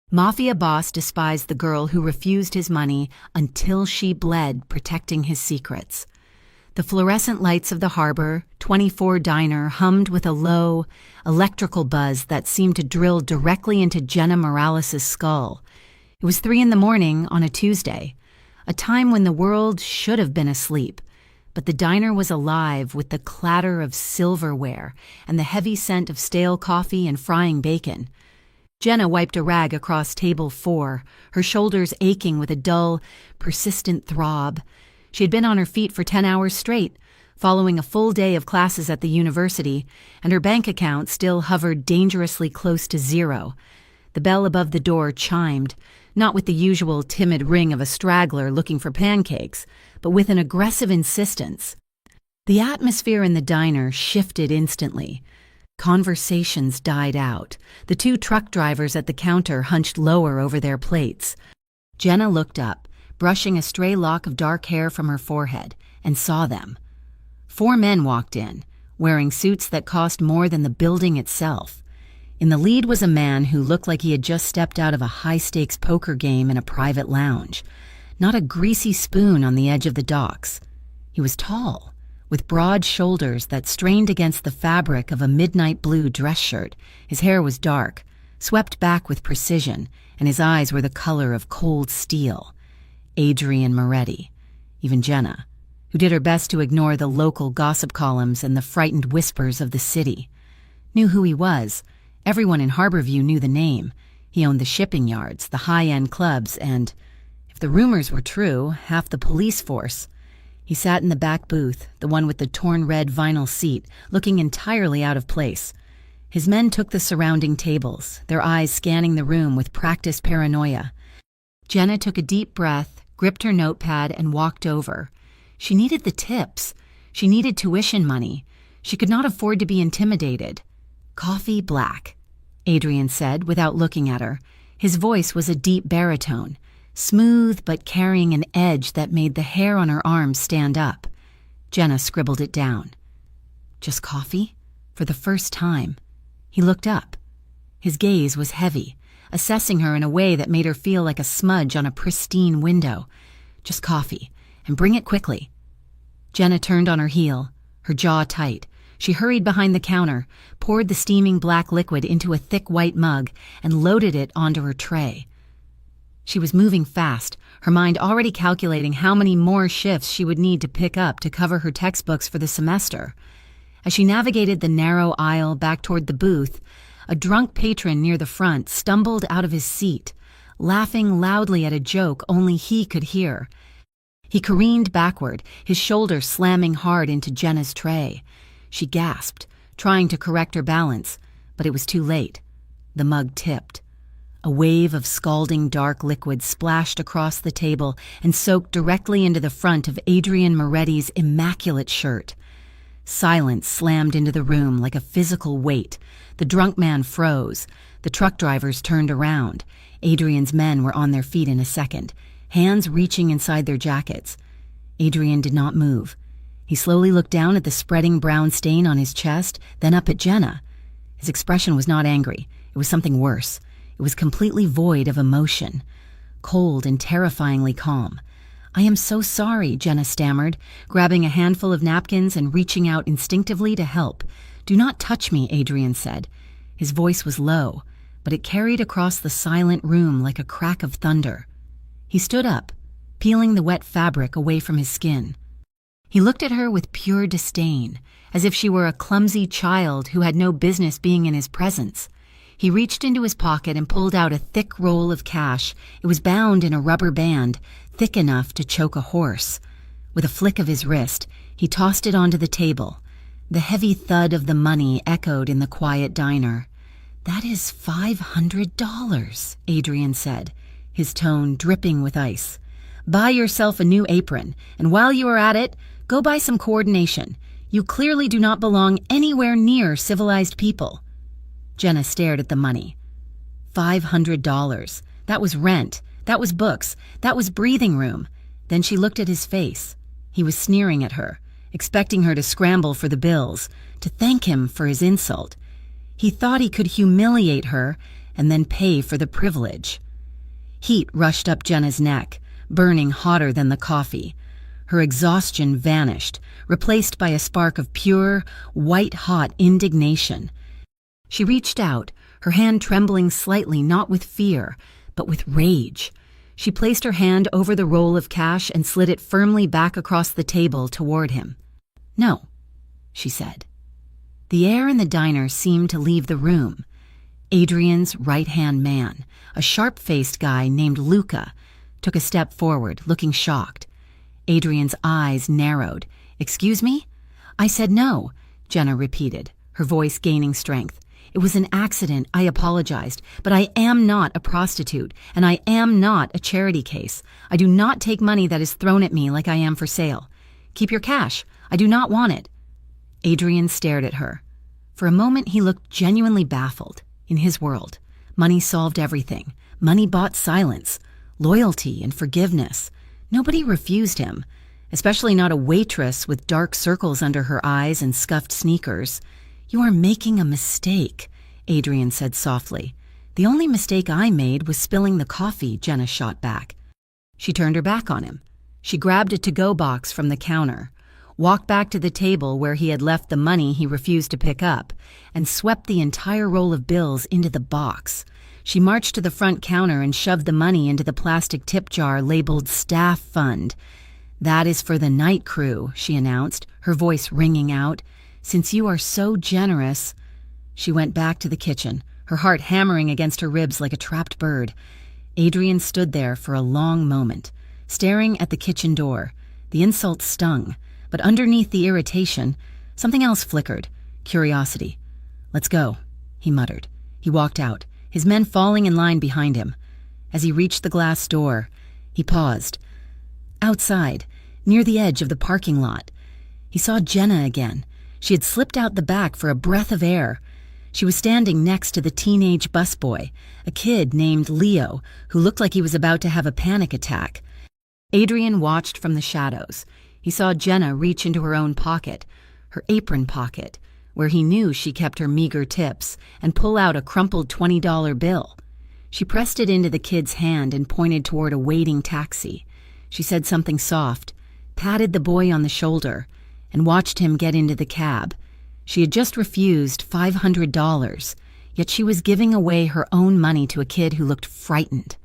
Mafia boss despised the girl who refused his money until she bled, protecting his secrets. The fluorescent lights of the Harbor 24 diner hummed with a low, electrical buzz that seemed to drill directly into Jenna Morales' skull. It was 3 a.m. on a Tuesday, a time when the world should have been asleep, but the diner was alive with the clatter of silverware and the heavy scent of stale coffee and frying bacon. Jenna wiped a rag across table 4, her shoulders aching with a dull, persistent throb. She had been on her feet for 10 hours straight, following a full day of classes at the university, and her bank account still hovered dangerously close to zero. The bell above the door chimed, not with the usual timid ring of a straggler looking for pancakes, but with an aggressive insistence. The atmosphere in the diner shifted instantly. Conversations died out. The 2 truck drivers at the counter hunched lower over their plates. Jenna looked up, brushing a stray lock of dark hair from her forehead, and saw them. 4 men walked in, wearing suits that cost more than the building itself. In the lead was a man who looked like he had just stepped out of a high-stakes poker game in a private lounge, not a greasy spoon on the edge of the docks. He was tall, with broad shoulders that strained against the fabric of a midnight blue dress shirt. His hair was dark, swept back with precision, and his eyes were the color of cold steel. Adrian Moretti, even Jenna, who did her best to ignore the local gossip columns and the frightened whispers of the city, knew who he was. Everyone in Harborview knew the name. He owned the shipping yards, the high-end clubs, and, if the rumors were true, half the police force. He sat in the back booth, the one with the torn red vinyl seat, looking entirely out of place. His men took the surrounding tables, their eyes scanning the room with practiced paranoia. Jenna took a deep breath, gripped her notepad, and walked over. She needed the tips. She needed tuition money. She could not afford to be intimidated. "Coffee black," Adrian said without looking at her. His voice was a deep baritone, smooth but carrying an edge that made the hair on her arms stand up. Jenna scribbled it down. "Just coffee?" For the first time. He looked up. His gaze was heavy, assessing her in a way that made her feel like a smudge on a pristine window. "Just coffee, and bring it quickly." Jenna turned on her heel, her jaw tight. She hurried behind the counter, poured the steaming black liquid into a thick white mug, and loaded it onto her tray. She was moving fast, her mind already calculating how many more shifts she would need to pick up to cover her textbooks for the semester. As she navigated the narrow aisle back toward the booth, a drunk patron near the front stumbled out of his seat, laughing loudly at a joke only he could hear. He careened backward, his shoulder slamming hard into Jenna's tray. She gasped, trying to correct her balance, but it was too late. The mug tipped. A wave of scalding dark liquid splashed across the table and soaked directly into the front of Adrian Moretti's immaculate shirt. Silence slammed into the room like a physical weight. The drunk man froze. The truck drivers turned around. Adrian's men were on their feet in a second, hands reaching inside their jackets. Adrian did not move. He slowly looked down at the spreading brown stain on his chest, then up at Jenna. His expression was not angry. It was something worse. It was completely void of emotion, cold and terrifyingly calm. "I am so sorry," Jenna stammered, grabbing a handful of napkins and reaching out instinctively to help. "Do not touch me," Adrian said. His voice was low, but it carried across the silent room like a crack of thunder. He stood up, peeling the wet fabric away from his skin. He looked at her with pure disdain, as if she were a clumsy child who had no business being in his presence. He reached into his pocket and pulled out a thick roll of cash. It was bound in a rubber band, thick enough to choke a horse. With a flick of his wrist, he tossed it onto the table. The heavy thud of the money echoed in the quiet diner. "That is $500, Adrian said, his tone dripping with ice. "Buy yourself a new apron, and while you are at it, go buy some coordination. You clearly do not belong anywhere near civilized people." Jenna stared at the money. $500. That was rent. That was books. That was breathing room. Then she looked at his face. He was sneering at her, expecting her to scramble for the bills, to thank him for his insult. He thought he could humiliate her and then pay for the privilege. Heat rushed up Jenna's neck, burning hotter than the coffee. Her exhaustion vanished, replaced by a spark of pure, white-hot indignation. She reached out, her hand trembling slightly, not with fear, but with rage. She placed her hand over the roll of cash and slid it firmly back across the table toward him. "No," she said. The air in the diner seemed to leave the room. Adrian's right-hand man, a sharp-faced guy named Luca, took a step forward, looking shocked. Adrian's eyes narrowed. "Excuse me?" "I said no," Jenna repeated, her voice gaining strength. "It was an accident. I apologized. But I am not a prostitute, and I am not a charity case. I do not take money that is thrown at me like I am for sale. Keep your cash. I do not want it." Adrian stared at her. For a moment he looked genuinely baffled. In his world, money solved everything. Money bought silence, loyalty, and forgiveness. Nobody refused him, especially not a waitress with dark circles under her eyes and scuffed sneakers. "You are making a mistake," Adrian said softly. "The only mistake I made was spilling the coffee," Jenna shot back. She turned her back on him. She grabbed a to-go box from the counter, walked back to the table where he had left the money he refused to pick up, and swept the entire roll of bills into the box. She marched to the front counter and shoved the money into the plastic tip jar labeled Staff Fund. "That is for the night crew," she announced, her voice ringing out. "Since you are so generous—" She went back to the kitchen, her heart hammering against her ribs like a trapped bird. Adrian stood there for a long moment, staring at the kitchen door. The insult stung, but underneath the irritation, something else flickered: curiosity. "Let's go," he muttered. He walked out, his men falling in line behind him. As he reached the glass door, he paused. Outside, near the edge of the parking lot, he saw Jenna again. She had slipped out the back for a breath of air. She was standing next to the teenage busboy, a kid named Leo, who looked like he was about to have a panic attack. Adrian watched from the shadows. He saw Jenna reach into her own pocket, her apron pocket, where he knew she kept her meager tips, and pull out a crumpled $20 bill. She pressed it into the kid's hand and pointed toward a waiting taxi. She said something soft, patted the boy on the shoulder, and watched him get into the cab. She had just refused $500, yet she was giving away her own money to a kid who looked frightened.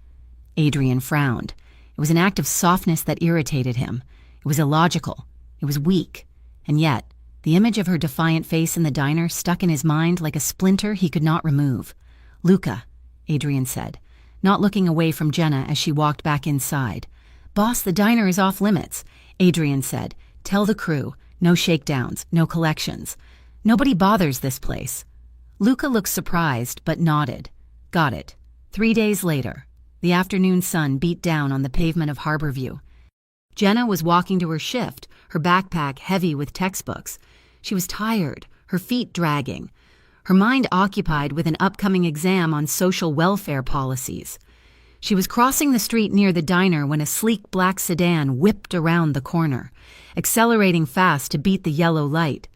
Adrian frowned. It was an act of softness that irritated him. It was illogical. It was weak. And yet, the image of her defiant face in the diner stuck in his mind like a splinter he could not remove. "Luca," Adrian said, not looking away from Jenna as she walked back inside. "Boss, the diner is off limits," Adrian said. "Tell the crew. No shakedowns, no collections. Nobody bothers this place." Luca looked surprised, but nodded. "Got it." 3 days later, the afternoon sun beat down on the pavement of Harborview. Jenna was walking to her shift, her backpack heavy with textbooks. She was tired, her feet dragging, her mind occupied with an upcoming exam on social welfare policies. She was crossing the street near the diner when a sleek black sedan whipped around the corner, accelerating fast to beat the yellow light.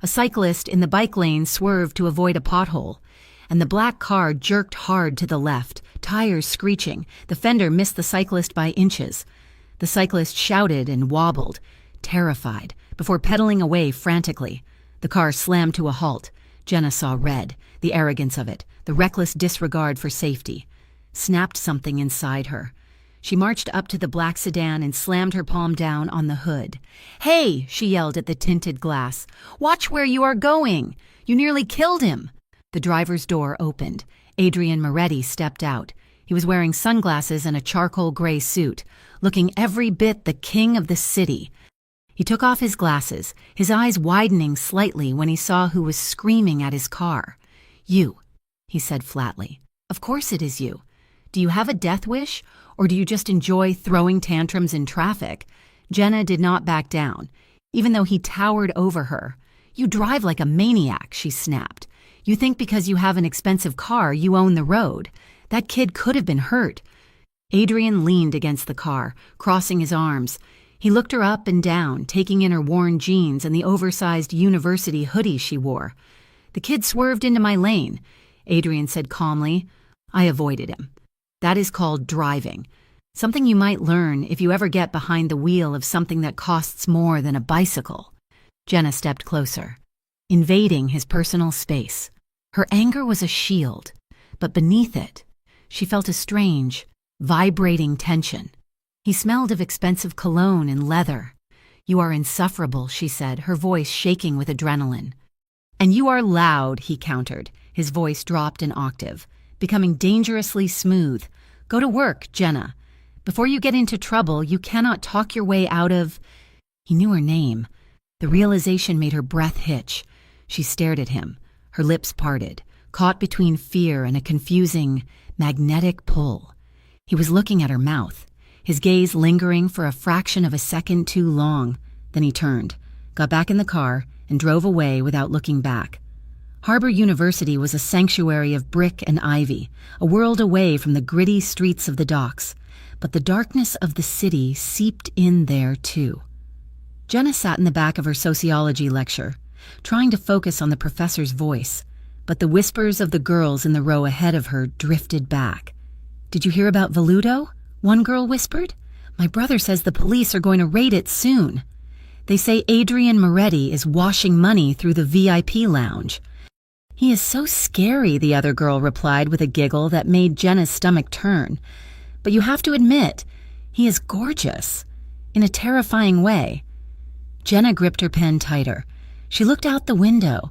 A cyclist in the bike lane swerved to avoid a pothole, and the black car jerked hard to the left, tires screeching. The fender missed the cyclist by inches. The cyclist shouted and wobbled, terrified, before pedaling away frantically. The car slammed to a halt. Jenna saw red, the arrogance of it, the reckless disregard for safety. Snapped something inside her. She marched up to the black sedan and slammed her palm down on the hood. "Hey!" she yelled at the tinted glass. "Watch where you are going! You nearly killed him!" The driver's door opened. Adrian Moretti stepped out. He was wearing sunglasses and a charcoal gray suit, looking every bit the king of the city. He took off his glasses, his eyes widening slightly when he saw who was screaming at his car. "You," he said flatly. "Of course it is you. Do you have a death wish, or do you just enjoy throwing tantrums in traffic?" Jenna did not back down, even though he towered over her. "You drive like a maniac," she snapped. "You think because you have an expensive car you own the road. That kid could have been hurt." Adrian leaned against the car, crossing his arms. He looked her up and down, taking in her worn jeans and the oversized university hoodie she wore. "The kid swerved into my lane," Adrian said calmly. I avoided him. That is called driving. Something you might learn if you ever get behind the wheel of something that costs more than a bicycle. Jenna stepped closer, invading his personal space. Her anger was a shield, but beneath it, she felt a strange, vibrating tension. He smelled of expensive cologne and leather. "You are insufferable," she said, her voice shaking with adrenaline. "And you are loud," he countered. His voice dropped an octave, becoming dangerously smooth. "Go to work, Jenna. Before you get into trouble, you cannot talk your way out of—" He knew her name. The realization made her breath hitch. She stared at him, her lips parted, caught between fear and a confusing, magnetic pull. He was looking at her mouth, his gaze lingering for a fraction of a second too long. Then he turned, got back in the car, and drove away without looking back. Harbor University was a sanctuary of brick and ivy, a world away from the gritty streets of the docks. But the darkness of the city seeped in there too. Jenna sat in the back of her sociology lecture, trying to focus on the professor's voice, but the whispers of the girls in the row ahead of her drifted back. "Did you hear about Veludo?" one girl whispered. "My brother says the police are going to raid it soon. They say Adrian Moretti is washing money through the VIP lounge." "He is so scary," the other girl replied with a giggle that made Jenna's stomach turn. "But you have to admit, he is gorgeous, in a terrifying way." Jenna gripped her pen tighter. She looked out the window.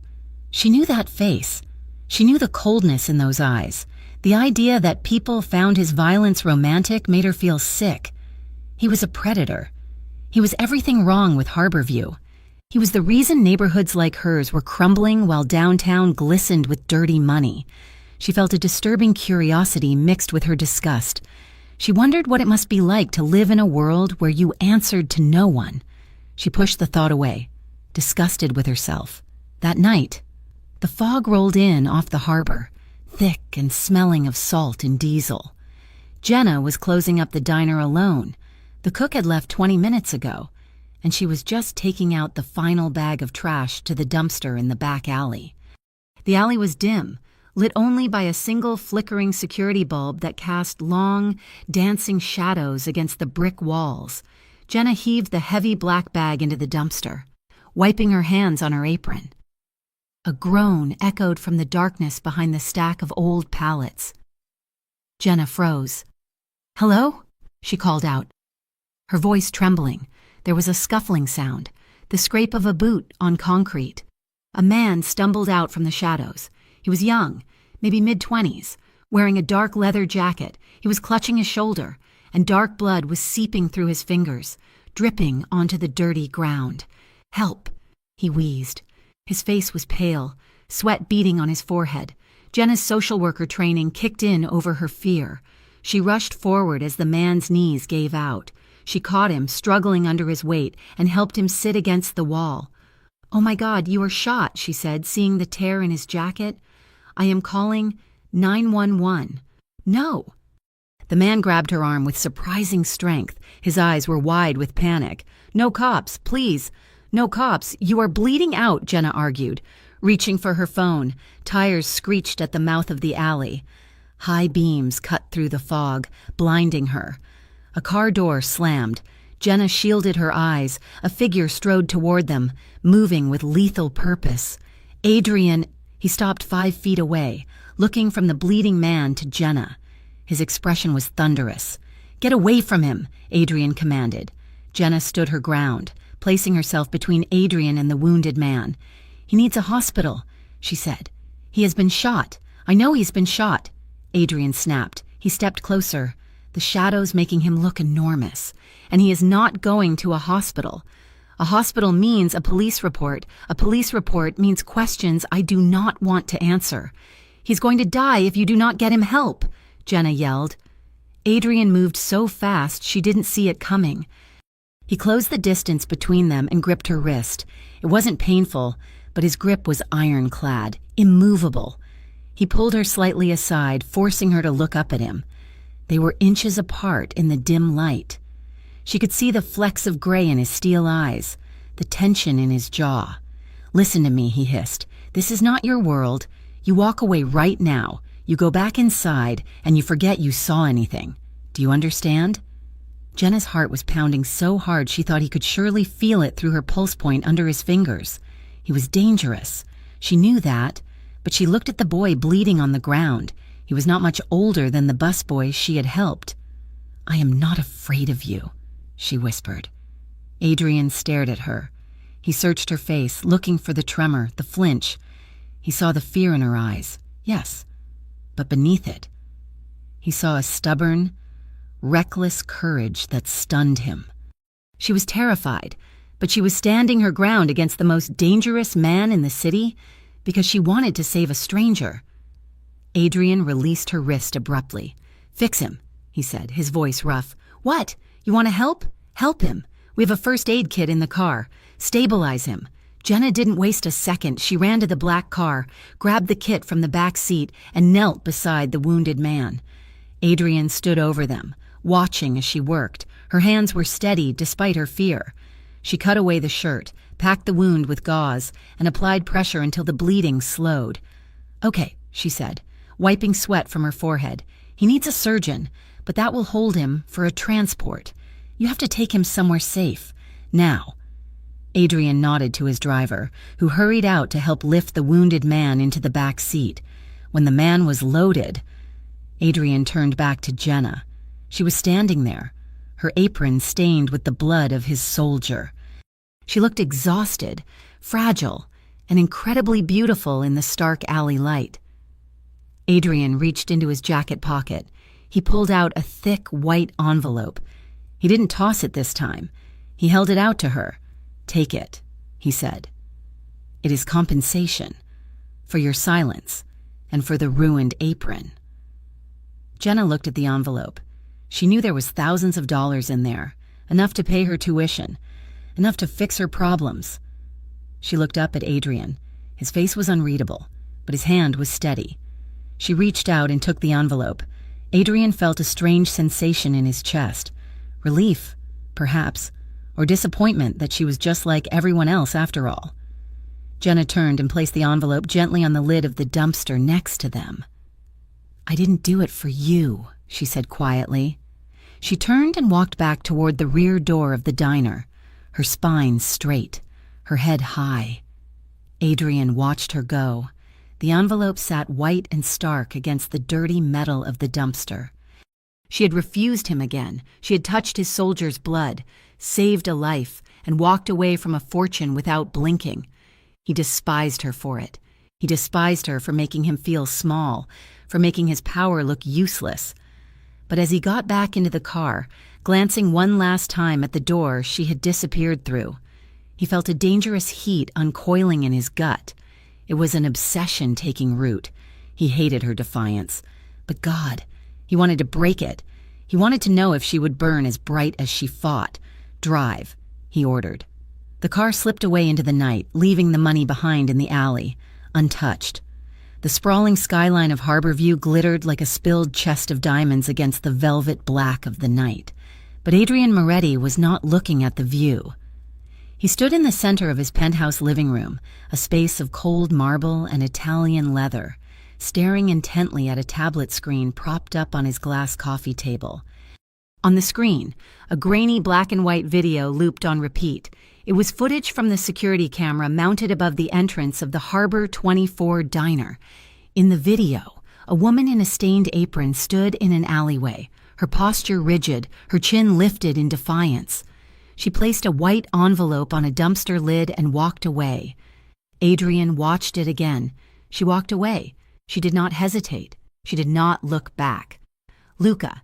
She knew that face. She knew the coldness in those eyes. The idea that people found his violence romantic made her feel sick. He was a predator. He was everything wrong with Harborview. He was the reason neighborhoods like hers were crumbling while downtown glistened with dirty money. She felt a disturbing curiosity mixed with her disgust. She wondered what it must be like to live in a world where you answered to no one. She pushed the thought away, disgusted with herself. That night, the fog rolled in off the harbor, thick and smelling of salt and diesel. Jenna was closing up the diner alone. The cook had left 20 minutes ago, and she was just taking out the final bag of trash to the dumpster in the back alley. The alley was dim, lit only by a single flickering security bulb that cast long, dancing shadows against the brick walls. Jenna heaved the heavy black bag into the dumpster, wiping her hands on her apron. A groan echoed from the darkness behind the stack of old pallets. Jenna froze. "Hello?" she called out, her voice trembling. There was a scuffling sound, the scrape of a boot on concrete. A man stumbled out from the shadows. He was young, maybe mid-20s, wearing a dark leather jacket. He was clutching his shoulder, and dark blood was seeping through his fingers, dripping onto the dirty ground. "Help," he wheezed. His face was pale, sweat beading on his forehead. Jenna's social worker training kicked in over her fear. She rushed forward as the man's knees gave out. She caught him, struggling under his weight, and helped him sit against the wall. "Oh my God, you are shot," she said, seeing the tear in his jacket. "I am calling 911. "No." The man grabbed her arm with surprising strength. His eyes were wide with panic. "No cops, please. No cops. You are bleeding out," Jenna argued, reaching for her phone. Tires screeched at the mouth of the alley. High beams cut through the fog, blinding her. A car door slammed. Jenna shielded her eyes. A figure strode toward them, moving with lethal purpose. "Adrian—" He stopped 5 feet away, looking from the bleeding man to Jenna. His expression was thunderous. "Get away from him," Adrian commanded. Jenna stood her ground, placing herself between Adrian and the wounded man. "He needs a hospital," she said. "He has been shot. I know he's been shot." Adrian snapped. He stepped closer, the shadows making him look enormous. "And he is not going to a hospital. A hospital means a police report. A police report means questions I do not want to answer. He's going to die if you do not get him help," Jenna yelled. Adrian moved so fast she didn't see it coming. He closed the distance between them and gripped her wrist. It wasn't painful, but his grip was ironclad, immovable. He pulled her slightly aside, forcing her to look up at him. They were inches apart in the dim light. She could see the flecks of gray in his steel eyes, the tension in his jaw. "Listen to me," he hissed. "This is not your world. You walk away right now. You go back inside and you forget you saw anything. Do you understand? Jenna's heart was pounding so hard she thought he could surely feel it through her pulse point under his fingers. He was dangerous. She knew that, but she looked at the boy bleeding on the ground. He was not much older than the busboy she had helped. "I am not afraid of you," she whispered. Adrian stared at her. He searched her face, looking for the tremor, the flinch. He saw the fear in her eyes, yes, but beneath it, he saw a stubborn, reckless courage that stunned him. She was terrified, but she was standing her ground against the most dangerous man in the city because she wanted to save a stranger. Adrian released her wrist abruptly. "Fix him," he said, his voice rough. "What? You want to help? Help him. We have a first aid kit in the car. Stabilize him." Jenna didn't waste a second. She ran to the black car, grabbed the kit from the back seat, and knelt beside the wounded man. Adrian stood over them, watching as she worked. Her hands were steady despite her fear. She cut away the shirt, packed the wound with gauze, and applied pressure until the bleeding slowed. "Okay," she said, wiping sweat from her forehead. "He needs a surgeon, but that will hold him for a transport. You have to take him somewhere safe. Now." Adrian nodded to his driver, who hurried out to help lift the wounded man into the back seat. When the man was loaded, Adrian turned back to Jenna. She was standing there, her apron stained with the blood of his soldier. She looked exhausted, fragile, and incredibly beautiful in the stark alley light. Adrian reached into his jacket pocket. He pulled out a thick white envelope. He didn't toss it this time. He held it out to her. "Take it," he said. "It is compensation for your silence and for the ruined apron." Jenna looked at the envelope. She knew there was thousands of dollars in there, enough to pay her tuition, enough to fix her problems. She looked up at Adrian. His face was unreadable, but his hand was steady. She reached out and took the envelope. Adrian felt a strange sensation in his chest. Relief, perhaps, or disappointment that she was just like everyone else after all. Jenna turned and placed the envelope gently on the lid of the dumpster next to them. "I didn't do it for you," she said quietly. She turned and walked back toward the rear door of the diner, her spine straight, her head high. Adrian watched her go. The envelope sat white and stark against the dirty metal of the dumpster. She had refused him again. She had touched his soldier's blood, saved a life, and walked away from a fortune without blinking. He despised her for it. He despised her for making him feel small, for making his power look useless. But as he got back into the car, glancing one last time at the door she had disappeared through, he felt a dangerous heat uncoiling in his gut. It was an obsession taking root. He hated her defiance. But God, he wanted to break it. He wanted to know if she would burn as bright as she fought. "Drive," he ordered. The car slipped away into the night, leaving the money behind in the alley, untouched. The sprawling skyline of Harborview glittered like a spilled chest of diamonds against the velvet black of the night. But Adrian Moretti was not looking at the view. He stood in the center of his penthouse living room, a space of cold marble and Italian leather, staring intently at a tablet screen propped up on his glass coffee table. On the screen, a grainy black and white video looped on repeat. It was footage from the security camera mounted above the entrance of the Harbor 24 diner. In the video, a woman in a stained apron stood in an alleyway, her posture rigid, her chin lifted in defiance. She placed a white envelope on a dumpster lid and walked away. Adrian watched it again. She walked away. She did not hesitate. She did not look back. Luca,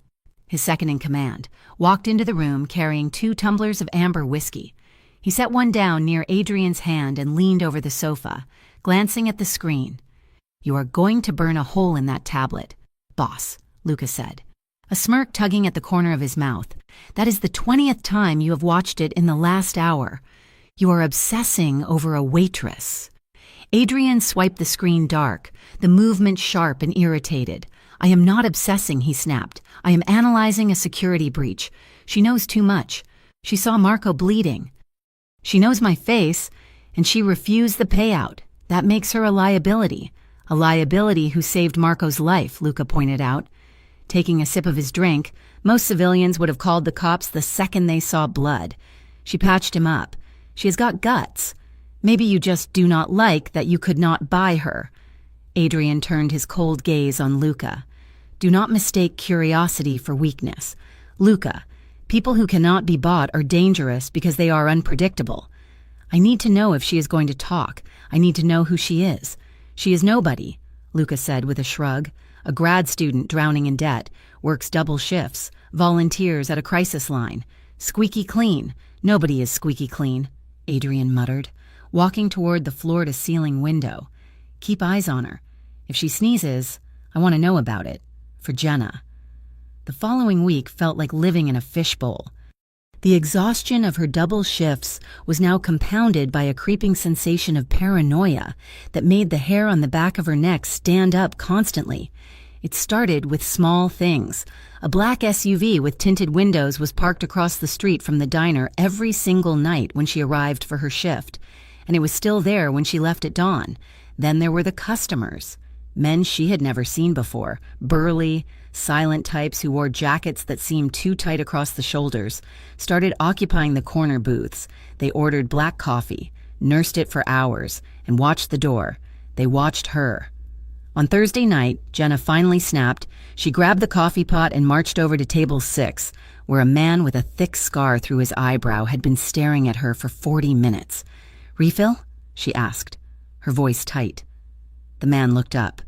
his second in command, walked into the room carrying 2 tumblers of amber whiskey. He set one down near Adrian's hand and leaned over the sofa, glancing at the screen. "You are going to burn a hole in that tablet, boss," Luca said, a smirk tugging at the corner of his mouth. "That is the 20th time you have watched it in the last hour. You are obsessing over a waitress." Adrian swiped the screen dark, the movement sharp and irritated. "I am not obsessing," he snapped. "I am analyzing a security breach. She knows too much. She saw Marco bleeding. She knows my face, and she refused the payout. That makes her a liability. A liability who saved Marco's life, Luca pointed out. Taking a sip of his drink, most civilians would have called the cops the second they saw blood. She patched him up. She has got guts. Maybe you just do not like that you could not buy her. Adrian turned his cold gaze on Luca. Do not mistake curiosity for weakness. Luca, people who cannot be bought are dangerous because they are unpredictable. I need to know if she is going to talk. I need to know who she is. She is nobody, Luca said with a shrug. A grad student drowning in debt, works double shifts, volunteers at a crisis line. Squeaky clean. Nobody is squeaky clean, Adrian muttered, walking toward the floor-to-ceiling window. Keep eyes on her. If she sneezes, I want to know about it. For Jenna. The following week felt like living in a fishbowl. The exhaustion of her double shifts was now compounded by a creeping sensation of paranoia that made the hair on the back of her neck stand up constantly. It started with small things. A black SUV with tinted windows was parked across the street from the diner every single night when she arrived for her shift, and it was still there when she left at dawn. Then there were the customers. Men she had never seen before, burly, silent types who wore jackets that seemed too tight across the shoulders, started occupying the corner booths. They ordered black coffee, nursed it for hours, and watched the door. They watched her. On Thursday night, Jenna finally snapped. She grabbed the coffee pot and marched over to table 6, where a man with a thick scar through his eyebrow had been staring at her for 40 minutes. "Refill?" she asked, her voice tight. The man looked up.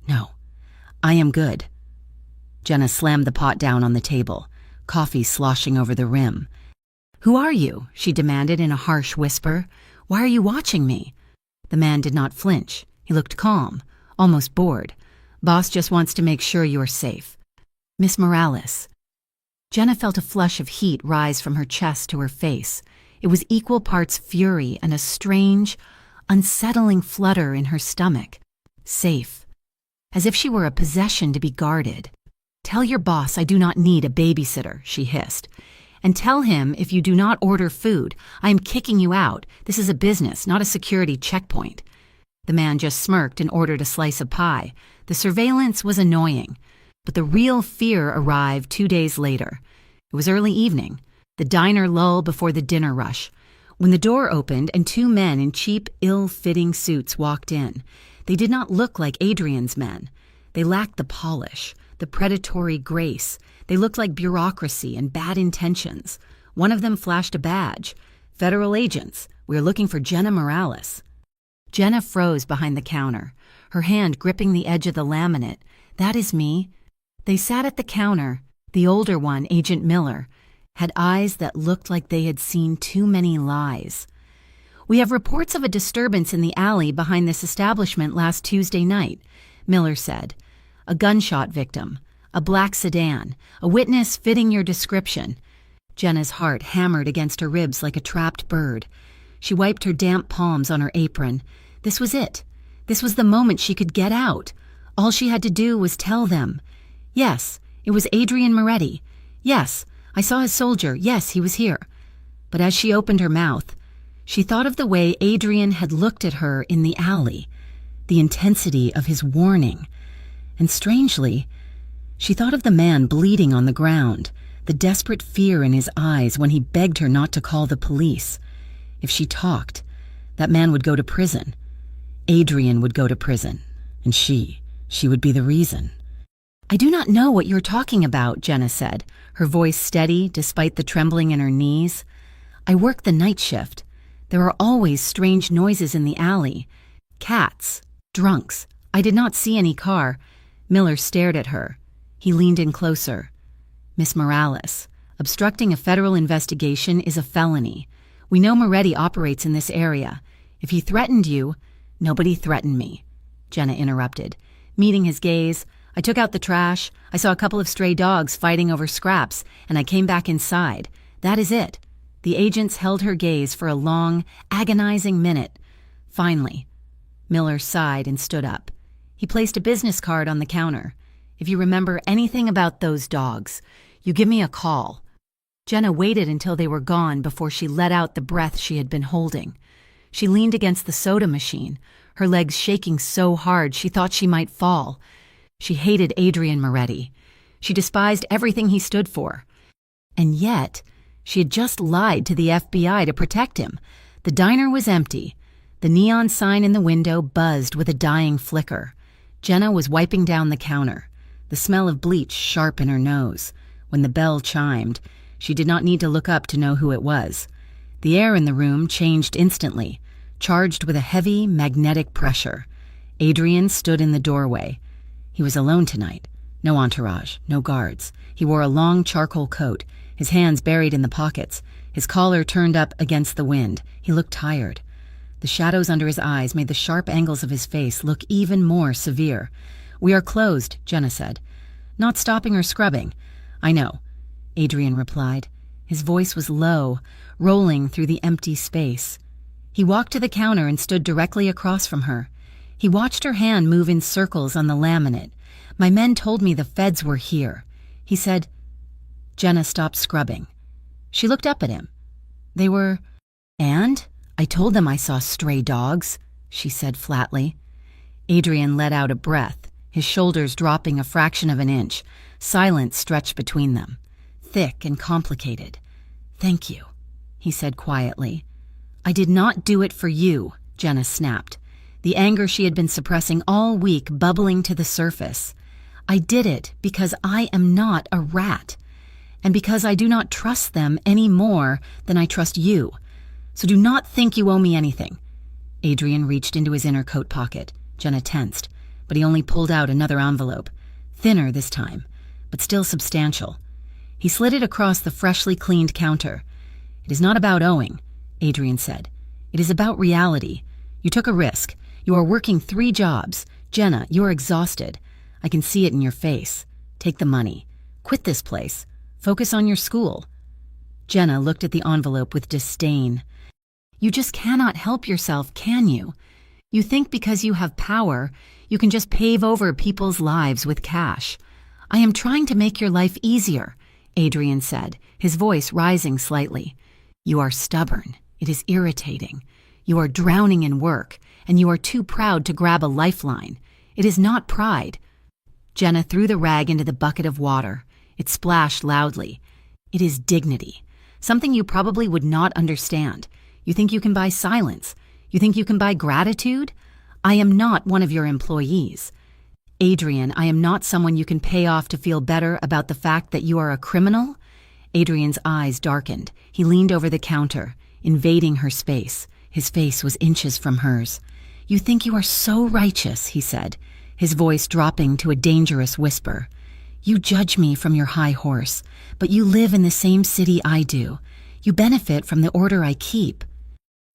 "No, I am good." Jenna slammed the pot down on the table, coffee sloshing over the rim. "Who are you?" she demanded in a harsh whisper. "Why are you watching me?" The man did not flinch. He looked calm, almost bored. "Boss just wants to make sure you're safe." "Miss Morales." Jenna felt a flush of heat rise from her chest to her face. It was equal parts fury and a strange, unsettling flutter in her stomach. Safe. As if she were a possession to be guarded. "Tell your boss I do not need a babysitter," she hissed. "And tell him if you do not order food, I am kicking you out. This is a business, not a security checkpoint." The man just smirked and ordered a slice of pie. The surveillance was annoying, but the real fear arrived 2 days later. It was early evening, the diner lull before the dinner rush, when the door opened and 2 men in cheap, ill-fitting suits walked in. They did not look like Adrian's men. They lacked the polish, the predatory grace. They looked like bureaucracy and bad intentions. One of them flashed a badge. "Federal agents, we are looking for Jenna Morales." Jenna froze behind the counter, her hand gripping the edge of the laminate. "That is me." They sat at the counter. The older one, Agent Miller, had eyes that looked like they had seen too many lies. "We have reports of a disturbance in the alley behind this establishment last Tuesday night," Miller said. "A gunshot victim, a black sedan, a witness fitting your description." Jenna's heart hammered against her ribs like a trapped bird. She wiped her damp palms on her apron. This was it. This was the moment she could get out. All she had to do was tell them. Yes, it was Adrian Moretti. Yes, I saw his soldier. Yes, he was here. But as she opened her mouth, she thought of the way Adrian had looked at her in the alley, the intensity of his warning. And strangely, she thought of the man bleeding on the ground, the desperate fear in his eyes when he begged her not to call the police. If she talked, that man would go to prison. Adrian would go to prison, and she would be the reason. "I do not know what you're talking about," Jenna said, her voice steady despite the trembling in her knees. "I work the night shift. There are always strange noises in the alley. Cats, drunks. I did not see any car." Miller stared at her. He leaned in closer. "Miss Morales, obstructing a federal investigation is a felony. We know Moretti operates in this area. If he threatened you—" "Nobody threatened me," Jenna interrupted. Meeting his gaze, "I took out the trash. I saw a couple of stray dogs fighting over scraps, and I came back inside. That is it." The agents held her gaze for a long, agonizing minute. Finally, Miller sighed and stood up. He placed a business card on the counter. "If you remember anything about those dogs, you give me a call." Jenna waited until they were gone before she let out the breath she had been holding. She leaned against the soda machine, her legs shaking so hard she thought she might fall. She hated Adrian Moretti. She despised everything he stood for. And yet, she had just lied to the FBI to protect him. The diner was empty. The neon sign in the window buzzed with a dying flicker. Jenna was wiping down the counter, the smell of bleach sharp in her nose. When the bell chimed, she did not need to look up to know who it was. The air in the room changed instantly, charged with a heavy, magnetic pressure. Adrian stood in the doorway. He was alone tonight. No entourage, no guards. He wore a long charcoal coat, his hands buried in the pockets, his collar turned up against the wind. He looked tired. The shadows under his eyes made the sharp angles of his face look even more severe. "We are closed," Jenna said. "Not stopping or scrubbing." "I know," Adrian replied. His voice was low, rolling through the empty space. He walked to the counter and stood directly across from her. He watched her hand move in circles on the laminate. "My men told me the feds were here," he said. Jenna stopped scrubbing. She looked up at him. "They were... and? I told them I saw stray dogs," she said flatly. Adrian let out a breath, his shoulders dropping a fraction of an inch. Silence stretched between them, thick and complicated. "Thank you," he said quietly. "I did not do it for you," Jenna snapped, the anger she had been suppressing all week bubbling to the surface. "I did it because I am not a rat, and because I do not trust them any more than I trust you. So do not think you owe me anything." Adrian reached into his inner coat pocket. Jenna tensed, but he only pulled out another envelope, thinner this time, but still substantial. He slid it across the freshly cleaned counter. "It is not about owing," Adrian said. "It is about reality. You took a risk. You are working 3 jobs. Jenna, you are exhausted. I can see it in your face. Take the money. Quit this place. Focus on your school." Jenna looked at the envelope with disdain. "You just cannot help yourself, can you? You think because you have power, you can just pave over people's lives with cash. I am trying to make your life easier," Adrian said, his voice rising slightly. "You are stubborn. It is irritating. You are drowning in work, and you are too proud to grab a lifeline. It is not pride." Jenna threw the rag into the bucket of water. It splashed loudly. "It is dignity. Something you probably would not understand. You think you can buy silence. You think you can buy gratitude? I am not one of your employees. Adrian, I am not someone you can pay off to feel better about the fact that you are a criminal." Adrian's eyes darkened. He leaned over the counter, invading her space. His face was inches from hers. "You think you are so righteous," he said, his voice dropping to a dangerous whisper. "You judge me from your high horse, but you live in the same city I do. You benefit from the order I keep.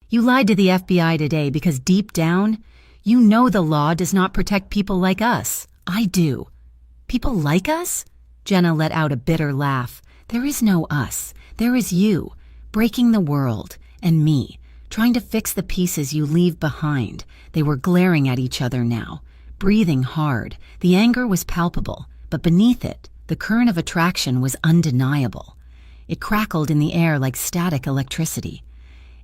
You lied to the FBI today because deep down, you know the law does not protect people like us. I do." "People like us?" Jenna let out a bitter laugh. "There is no us. There is you, breaking the world, and me, trying to fix the pieces you leave behind." They were glaring at each other now, breathing hard. The anger was palpable, but beneath it, the current of attraction was undeniable. It crackled in the air like static electricity.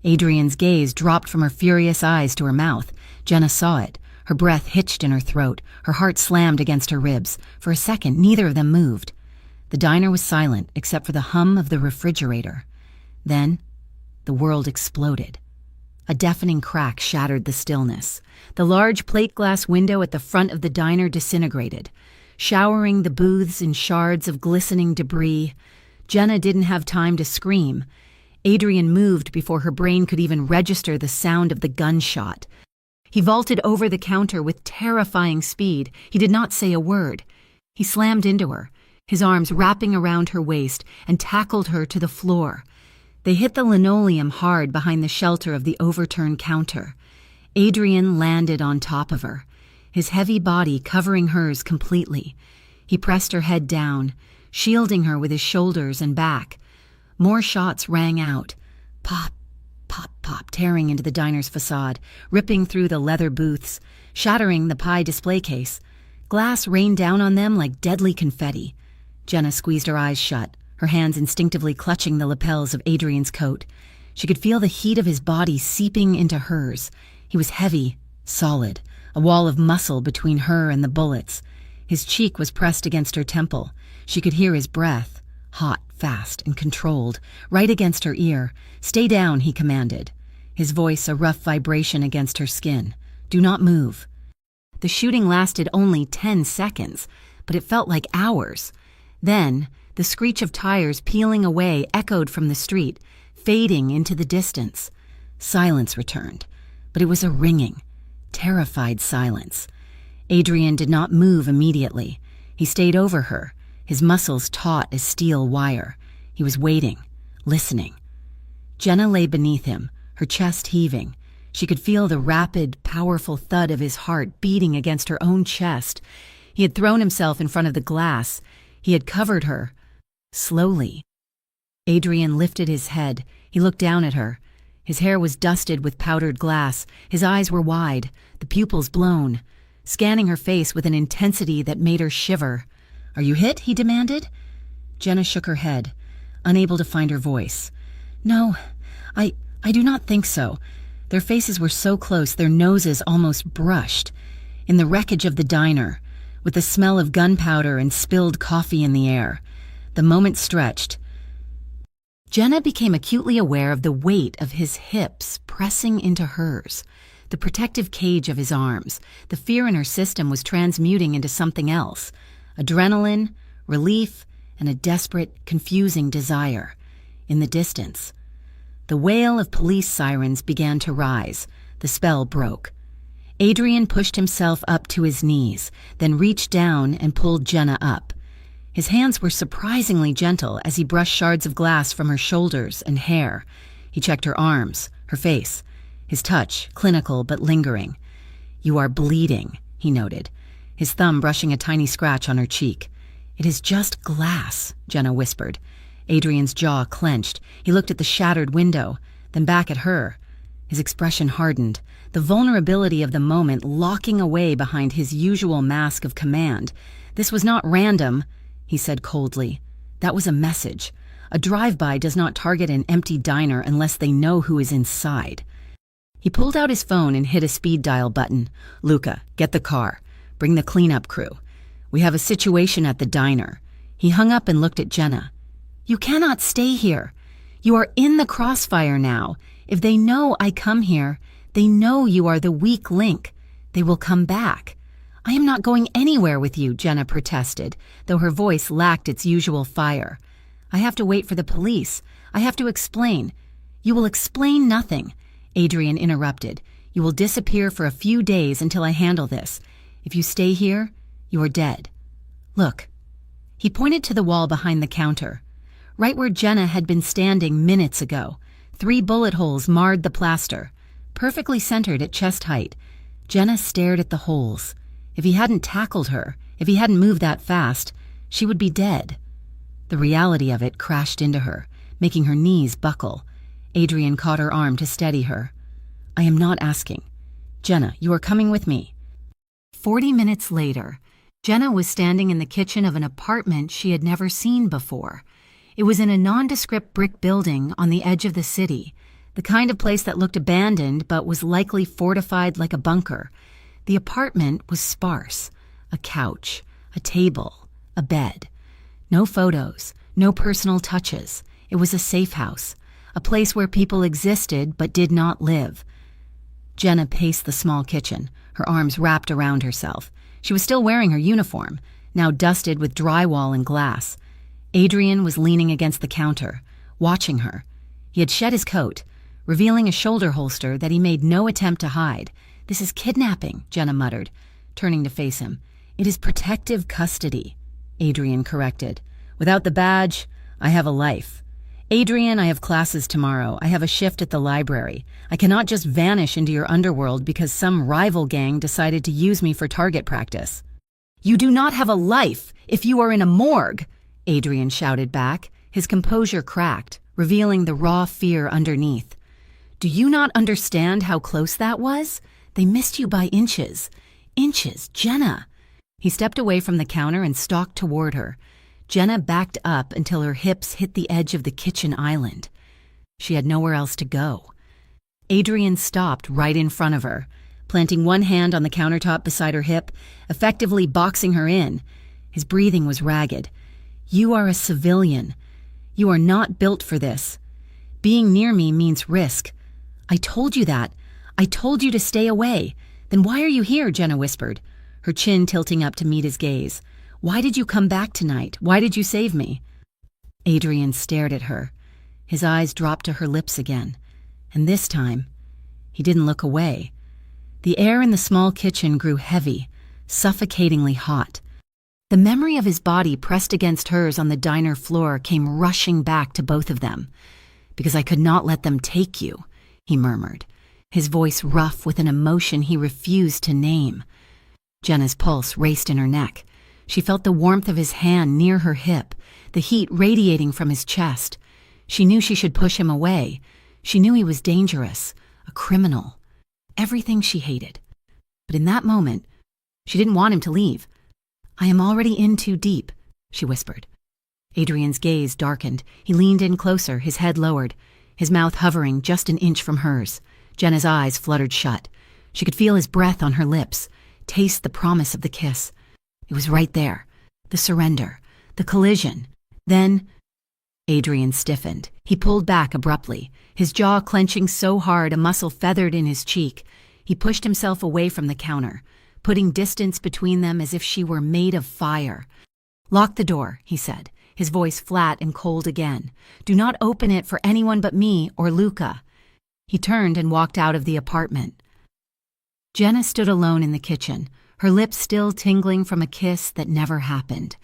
Adrian's gaze dropped from her furious eyes to her mouth. Jenna saw it. Her breath hitched in her throat. Her heart slammed against her ribs. For a second, neither of them moved. The diner was silent except for the hum of the refrigerator. Then, the world exploded. A deafening crack shattered the stillness. The large plate glass window at the front of the diner disintegrated, showering the booths in shards of glistening debris. Jenna didn't have time to scream. Adrian moved before her brain could even register the sound of the gunshot. He vaulted over the counter with terrifying speed. He did not say a word. He slammed into her, his arms wrapping around her waist, and tackled her to the floor. They hit the linoleum hard behind the shelter of the overturned counter. Adrian landed on top of her, his heavy body covering hers completely. He pressed her head down, shielding her with his shoulders and back. More shots rang out. Pop, pop, pop, tearing into the diner's facade, ripping through the leather booths, shattering the pie display case. Glass rained down on them like deadly confetti. Jenna squeezed her eyes shut, her hands instinctively clutching the lapels of Adrian's coat. She could feel the heat of his body seeping into hers. He was heavy, solid, a wall of muscle between her and the bullets. His cheek was pressed against her temple. She could hear his breath, hot, fast, and controlled, right against her ear. "Stay down," he commanded. His voice a rough vibration against her skin. "Do not move." The shooting lasted only 10 seconds, but it felt like hours. Then, the screech of tires peeling away echoed from the street, fading into the distance. Silence returned, but it was a ringing, terrified silence. Adrian did not move immediately. He stayed over her, his muscles taut as steel wire. He was waiting, listening. Jenna lay beneath him, her chest heaving. She could feel the rapid, powerful thud of his heart beating against her own chest. He had thrown himself in front of the glass. He had covered her. Slowly. Adrian lifted his head. He looked down at her. His hair was dusted with powdered glass. His eyes were wide, the pupils blown, scanning her face with an intensity that made her shiver. "Are you hit?" he demanded. Jenna shook her head, unable to find her voice. "No, I do not think so." Their faces were so close, their noses almost brushed. In the wreckage of the diner, with the smell of gunpowder and spilled coffee in the air, the moment stretched. Jenna became acutely aware of the weight of his hips pressing into hers, the protective cage of his arms. The fear in her system was transmuting into something else: adrenaline, relief, and a desperate, confusing desire. In the distance, the wail of police sirens began to rise. The spell broke. Adrian pushed himself up to his knees, then reached down and pulled Jenna up. His hands were surprisingly gentle as he brushed shards of glass from her shoulders and hair. He checked her arms, her face, his touch clinical but lingering. "You are bleeding," he noted, his thumb brushing a tiny scratch on her cheek. "It is just glass," Jenna whispered. Adrian's jaw clenched. He looked at the shattered window, then back at her. His expression hardened, the vulnerability of the moment locking away behind his usual mask of command. "This was not random," he said coldly. "That was a message. A drive-by does not target an empty diner unless they know who is inside." He pulled out his phone and hit a speed dial button. "Luca, get the car. Bring the cleanup crew. We have a situation at the diner." He hung up and looked at Jenna. "You cannot stay here. You are in the crossfire now. If they know I come here, they know you are the weak link. They will come back." "I am not going anywhere with you," Jenna protested, though her voice lacked its usual fire. "I have to wait for the police. I have to explain." "You will explain nothing," Adrian interrupted. "You will disappear for a few days until I handle this. If you stay here, you are dead. Look." He pointed to the wall behind the counter, right where Jenna had been standing minutes ago. 3 bullet holes marred the plaster, perfectly centered at chest height. Jenna stared at the holes. If he hadn't tackled her, if he hadn't moved that fast, she would be dead. The reality of it crashed into her, making her knees buckle. Adrian caught her arm to steady her. "I am not asking. Jenna, you are coming with me." 40 minutes later, Jenna was standing in the kitchen of an apartment she had never seen before. It was in a nondescript brick building on the edge of the city, the kind of place that looked abandoned but was likely fortified like a bunker. The apartment was sparse: a couch, a table, a bed. No photos, no personal touches. It was a safe house, a place where people existed but did not live. Jenna paced the small kitchen, her arms wrapped around herself. She was still wearing her uniform, now dusted with drywall and glass. Adrian was leaning against the counter, watching her. He had shed his coat, revealing a shoulder holster that he made no attempt to hide. "This is kidnapping," Jenna muttered, turning to face him. "It is protective custody," Adrian corrected. "Without the badge, I have a life. Adrian, I have classes tomorrow. I have a shift at the library. I cannot just vanish into your underworld because some rival gang decided to use me for target practice." "You do not have a life if you are in a morgue," Adrian shouted back. His composure cracked, revealing the raw fear underneath. "Do you not understand how close that was? They missed you by inches. Inches, Jenna." He stepped away from the counter and stalked toward her. Jenna backed up until her hips hit the edge of the kitchen island. She had nowhere else to go. Adrian stopped right in front of her, planting one hand on the countertop beside her hip, effectively boxing her in. His breathing was ragged. "You are a civilian. You are not built for this. Being near me means risk. I told you that. I told you to stay away. Then why are you here?" Jenna whispered, her chin tilting up to meet his gaze. "Why did you come back tonight? Why did you save me?" Adrian stared at her. His eyes dropped to her lips again. And this time, he didn't look away. The air in the small kitchen grew heavy, suffocatingly hot. The memory of his body pressed against hers on the diner floor came rushing back to both of them. "Because I could not let them take you," he murmured, his voice rough with an emotion he refused to name. Jenna's pulse raced in her neck. She felt the warmth of his hand near her hip, the heat radiating from his chest. She knew she should push him away. She knew he was dangerous, a criminal, everything she hated. But in that moment, she didn't want him to leave. "I am already in too deep," she whispered. Adrian's gaze darkened. He leaned in closer, his head lowered, his mouth hovering just an inch from hers. Jenna's eyes fluttered shut. She could feel his breath on her lips, taste the promise of the kiss. It was right there, the surrender, the collision. Then Adrian stiffened. He pulled back abruptly, his jaw clenching so hard a muscle feathered in his cheek. He pushed himself away from the counter, putting distance between them as if she were made of fire. "Lock the door," he said, his voice flat and cold again. "Do not open it for anyone but me or Luca." He turned and walked out of the apartment. Jenna stood alone in the kitchen, her lips still tingling from a kiss that never happened.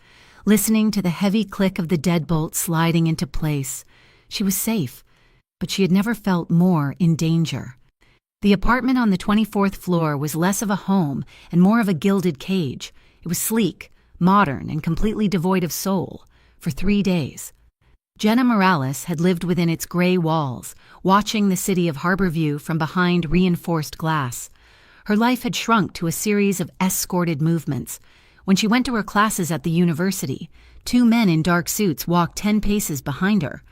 Listening to the heavy click of the deadbolt sliding into place. She was safe, but she had never felt more in danger. The apartment on the 24th floor was less of a home and more of a gilded cage. It was sleek, modern, and completely devoid of soul. For 3 days, Jenna Morales had lived within its gray walls, watching the city of Harborview from behind reinforced glass. Her life had shrunk to a series of escorted movements. When she went to her classes at the university, 2 men in dark suits walked 10 paces behind her.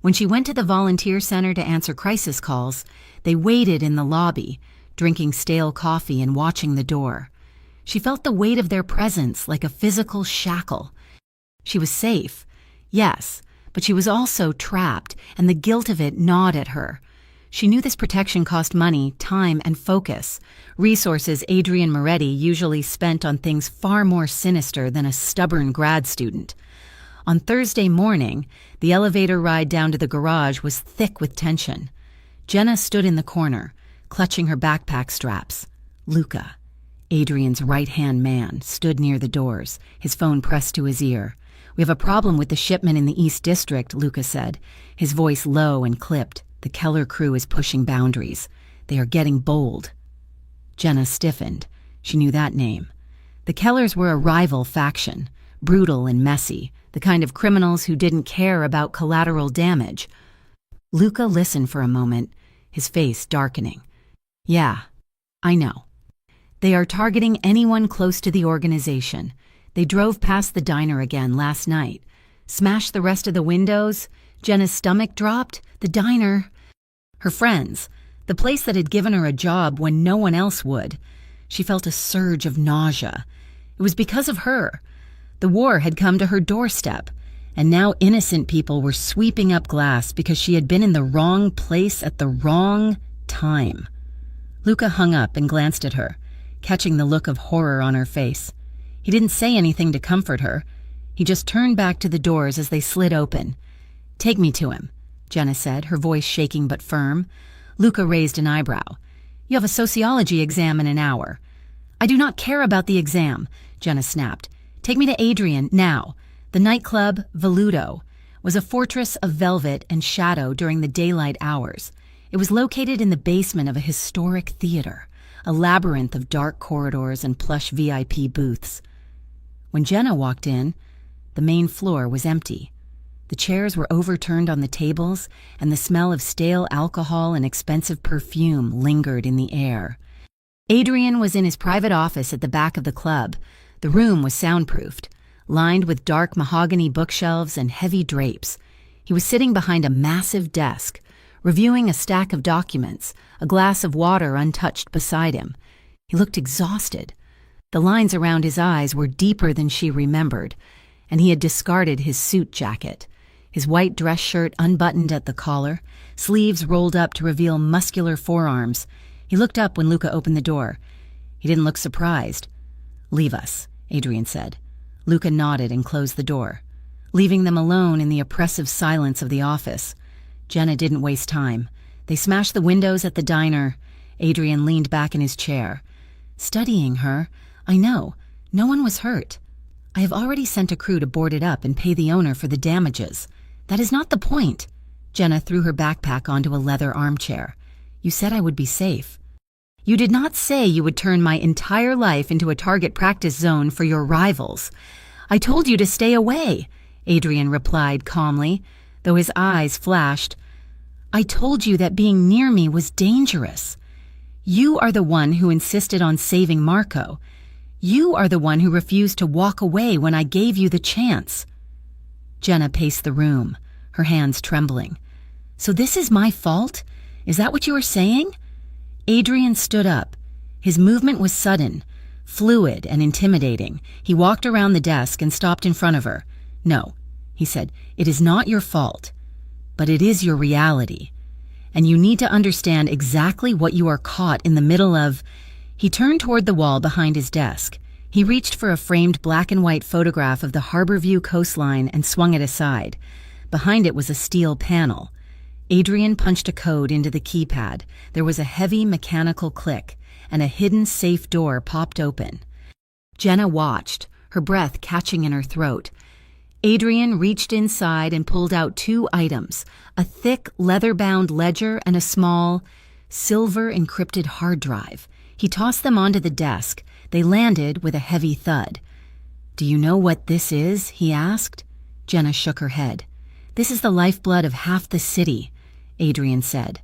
When she went to the volunteer center to answer crisis calls, they waited in the lobby, drinking stale coffee and watching the door. She felt the weight of their presence like a physical shackle. She was safe, yes, but she was also trapped, and the guilt of it gnawed at her. She knew this protection cost money, time, and focus, resources Adrian Moretti usually spent on things far more sinister than a stubborn grad student. On Thursday morning, the elevator ride down to the garage was thick with tension. Jenna stood in the corner, clutching her backpack straps. Luca, Adrian's right-hand man, stood near the doors, his phone pressed to his ear. "We have a problem with the shipment in the East District," Luca said, his voice low and clipped. "The Keller crew is pushing boundaries. They are getting bold." Jenna stiffened. She knew that name. The Kellers were a rival faction, brutal and messy, the kind of criminals who didn't care about collateral damage. Luca listened for a moment, his face darkening. "Yeah, I know. They are targeting anyone close to the organization. They drove past the diner again last night. Smashed the rest of the windows." Jenna's stomach dropped. The diner. Her friends. The place that had given her a job when no one else would. She felt a surge of nausea. It was because of her. The war had come to her doorstep, and now innocent people were sweeping up glass because she had been in the wrong place at the wrong time. Luca hung up and glanced at her, catching the look of horror on her face. He didn't say anything to comfort her. He just turned back to the doors as they slid open. "Take me to him," Jenna said, her voice shaking but firm. Luca raised an eyebrow. "You have a sociology exam in an hour." "I do not care about the exam," Jenna snapped. "Take me to Adrian, now." The nightclub, Veludo, was a fortress of velvet and shadow during the daylight hours. It was located in the basement of a historic theater, a labyrinth of dark corridors and plush VIP booths. When Jenna walked in, the main floor was empty. The chairs were overturned on the tables, and the smell of stale alcohol and expensive perfume lingered in the air. Adrian was in his private office at the back of the club. The room was soundproofed, lined with dark mahogany bookshelves and heavy drapes. He was sitting behind a massive desk, reviewing a stack of documents, a glass of water untouched beside him. He looked exhausted. The lines around his eyes were deeper than she remembered, and he had discarded his suit jacket. His white dress shirt unbuttoned at the collar, sleeves rolled up to reveal muscular forearms. He looked up when Luca opened the door. He didn't look surprised. "Leave us," Adrian said. Luca nodded and closed the door, leaving them alone in the oppressive silence of the office. Jenna didn't waste time. They smashed the windows at the diner. Adrian leaned back in his chair. "Studying her. I know. No one was hurt. I have already sent a crew to board it up and pay the owner for the damages. That is not the point." Jenna threw her backpack onto a leather armchair. "You said I would be safe." "You did not say you would turn my entire life into a target practice zone for your rivals. I told you to stay away," Adrian replied calmly, though his eyes flashed. "I told you that being near me was dangerous. You are the one who insisted on saving Marco. You are the one who refused to walk away when I gave you the chance." Jenna paced the room, her hands trembling. "So this is my fault? Is that what you are saying?" Adrian stood up. His movement was sudden, fluid and intimidating. He walked around the desk and stopped in front of her. "No," he said, "it is not your fault, but it is your reality. And you need to understand exactly what you are caught in the middle of." He turned toward the wall behind his desk. He reached for a framed black and white photograph of the Harborview coastline and swung it aside. Behind it was a steel panel. Adrian punched a code into the keypad. There was a heavy mechanical click, and a hidden safe door popped open. Jenna watched, her breath catching in her throat. Adrian reached inside and pulled out 2 items, a thick leather-bound ledger and a small, silver-encrypted hard drive. He tossed them onto the desk. They landed with a heavy thud. "Do you know what this is?" he asked. Jenna shook her head. "This is the lifeblood of half the city," Adrian said.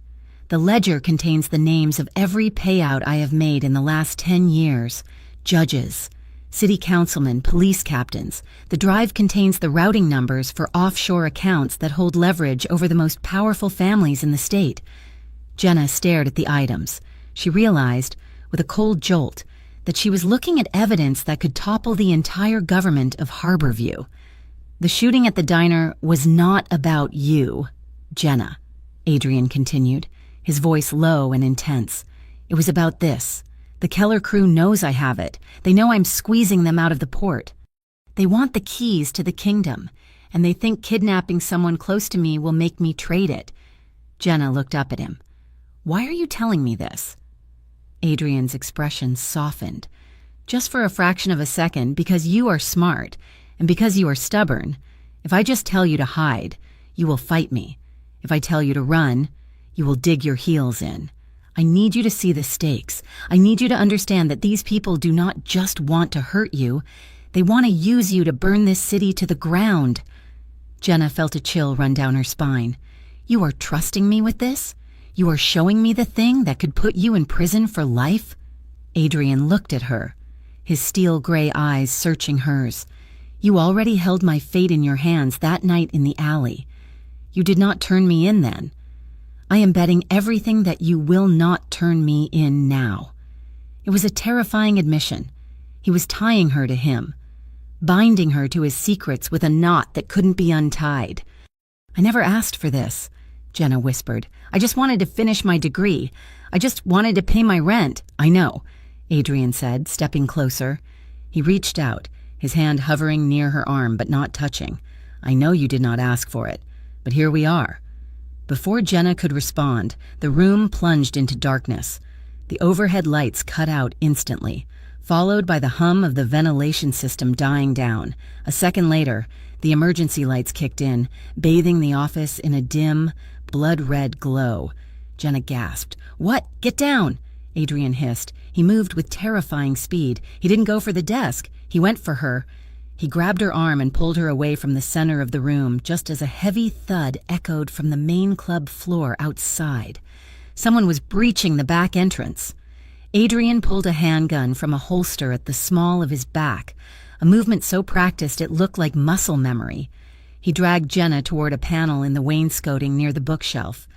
"The ledger contains the names of every payout I have made in the last 10 years. Judges, city councilmen, police captains. The drive contains the routing numbers for offshore accounts that hold leverage over the most powerful families in the state." Jenna stared at the items. She realized, with a cold jolt, that she was looking at evidence that could topple the entire government of Harborview. "The shooting at the diner was not about you, Jenna," Adrian continued, his voice low and intense. "It was about this. The Keller crew knows I have it. They know I'm squeezing them out of the port. They want the keys to the kingdom, and they think kidnapping someone close to me will make me trade it." Jenna looked up at him. "Why are you telling me this?" Adrian's expression softened. "Just for a fraction of a second, because you are smart, and because you are stubborn. If I just tell you to hide, you will fight me. If I tell you to run, you will dig your heels in. I need you to see the stakes. I need you to understand that these people do not just want to hurt you. They want to use you to burn this city to the ground." Jenna felt a chill run down her spine. "You are trusting me with this? You are showing me the thing that could put you in prison for life?" Adrian looked at her, his steel gray eyes searching hers. "You already held my fate in your hands that night in the alley. You did not turn me in then. I am betting everything that you will not turn me in now." It was a terrifying admission. He was tying her to him, binding her to his secrets with a knot that couldn't be untied. "I never asked for this," Jenna whispered. "I just wanted to finish my degree. I just wanted to pay my rent." "I know," Adrian said, stepping closer. He reached out, his hand hovering near her arm but not touching. "I know you did not ask for it, but here we are." Before Jenna could respond, the room plunged into darkness. The overhead lights cut out instantly, followed by the hum of the ventilation system dying down. A second later, the emergency lights kicked in, bathing the office in a dim, blood-red glow. Jenna gasped. "What? Get down!" Adrian hissed. He moved with terrifying speed. He didn't go for the desk. He went for her. He grabbed her arm and pulled her away from the center of the room just as a heavy thud echoed from the main club floor outside. Someone was breaching the back entrance. Adrian pulled a handgun from a holster at the small of his back, a movement so practiced it looked like muscle memory. He dragged Jenna toward a panel in the wainscoting near the bookshelf.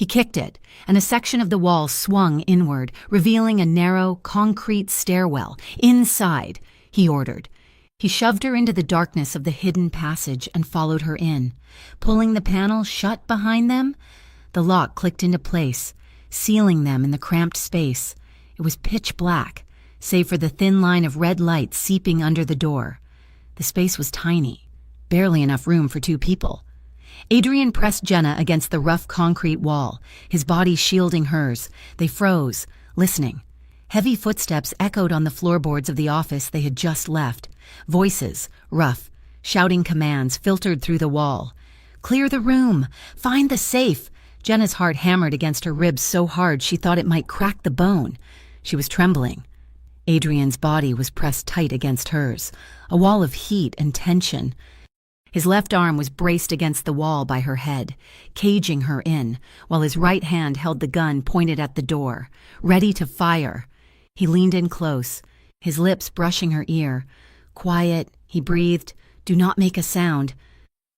He kicked it, and a section of the wall swung inward, revealing a narrow, concrete stairwell. "Inside," he ordered. He shoved her into the darkness of the hidden passage and followed her in. Pulling the panel shut behind them, the lock clicked into place, sealing them in the cramped space. It was pitch black, save for the thin line of red light seeping under the door. The space was tiny, barely enough room for two people. Adrian pressed Jenna against the rough concrete wall, his body shielding hers. They froze, listening. Heavy footsteps echoed on the floorboards of the office they had just left. Voices, rough, shouting commands, filtered through the wall. "Clear the room! Find the safe!" Jenna's heart hammered against her ribs so hard she thought it might crack the bone. She was trembling. Adrian's body was pressed tight against hers, a wall of heat and tension. His left arm was braced against the wall by her head, caging her in, while his right hand held the gun pointed at the door, ready to fire. He leaned in close, his lips brushing her ear. "Quiet," he breathed. "Do not make a sound."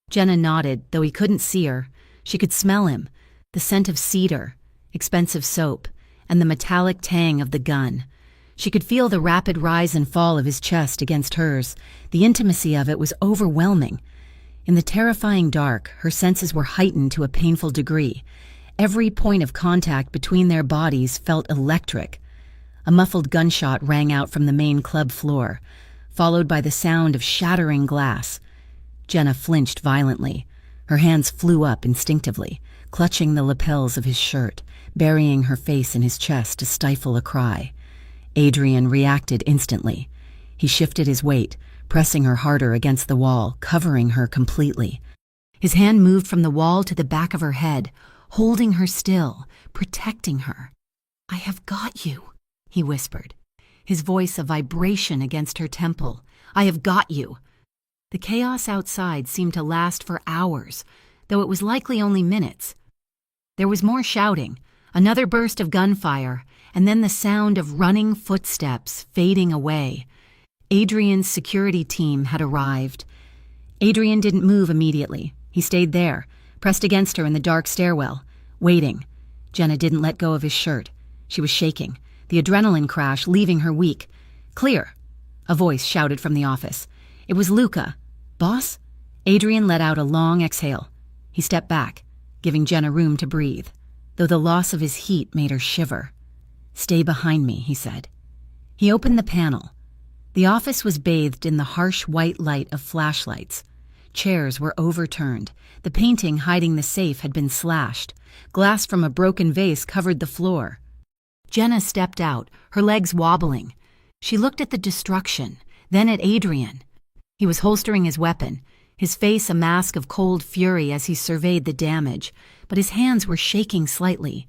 Jenna nodded, though he couldn't see her. She could smell him, the scent of cedar, expensive soap, and the metallic tang of the gun. She could feel the rapid rise and fall of his chest against hers. The intimacy of it was overwhelming. In the terrifying dark, her senses were heightened to a painful degree. Every point of contact between their bodies felt electric. A muffled gunshot rang out from the main club floor, followed by the sound of shattering glass. Jenna flinched violently. Her hands flew up instinctively, clutching the lapels of his shirt, burying her face in his chest to stifle a cry. Adrian reacted instantly. He shifted his weight, pressing her harder against the wall, covering her completely. His hand moved from the wall to the back of her head, holding her still, protecting her. "I have got you," he whispered, his voice a vibration against her temple. "I have got you." The chaos outside seemed to last for hours, though it was likely only minutes. There was more shouting, another burst of gunfire, and then the sound of running footsteps fading away. Adrian's security team had arrived. Adrian didn't move immediately. He stayed there, pressed against her in the dark stairwell, waiting. Jenna didn't let go of his shirt. She was shaking, the adrenaline crash leaving her weak. "Clear," a voice shouted from the office. It was Luca. "Boss?" Adrian let out a long exhale. He stepped back, giving Jenna room to breathe, though the loss of his heat made her shiver. "Stay behind me," he said. He opened the panel. The office was bathed in the harsh white light of flashlights. Chairs were overturned. The painting hiding the safe had been slashed. Glass from a broken vase covered the floor. Jenna stepped out, her legs wobbling. She looked at the destruction, then at Adrian. He was holstering his weapon, his face a mask of cold fury as he surveyed the damage, but his hands were shaking slightly.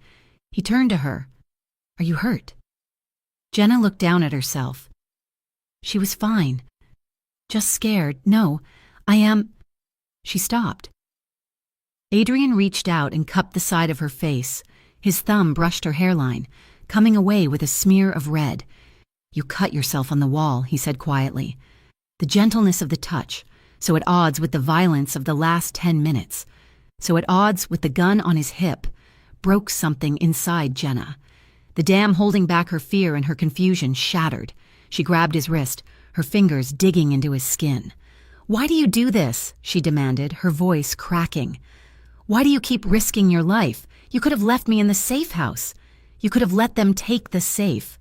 He turned to her. "Are you hurt?" Jenna looked down at herself. She was fine. "Just scared. No, I am—" She stopped. Adrian reached out and cupped the side of her face. His thumb brushed her hairline, coming away with a smear of red. "You cut yourself on the wall," he said quietly. The gentleness of the touch, so at odds with the violence of the last 10 minutes, so at odds with the gun on his hip, broke something inside Jenna. The dam holding back her fear and her confusion shattered. She grabbed his wrist, her fingers digging into his skin. "Why do you do this?" she demanded, her voice cracking. "Why do you keep risking your life? You could have left me in the safe house. You could have let them take the safe.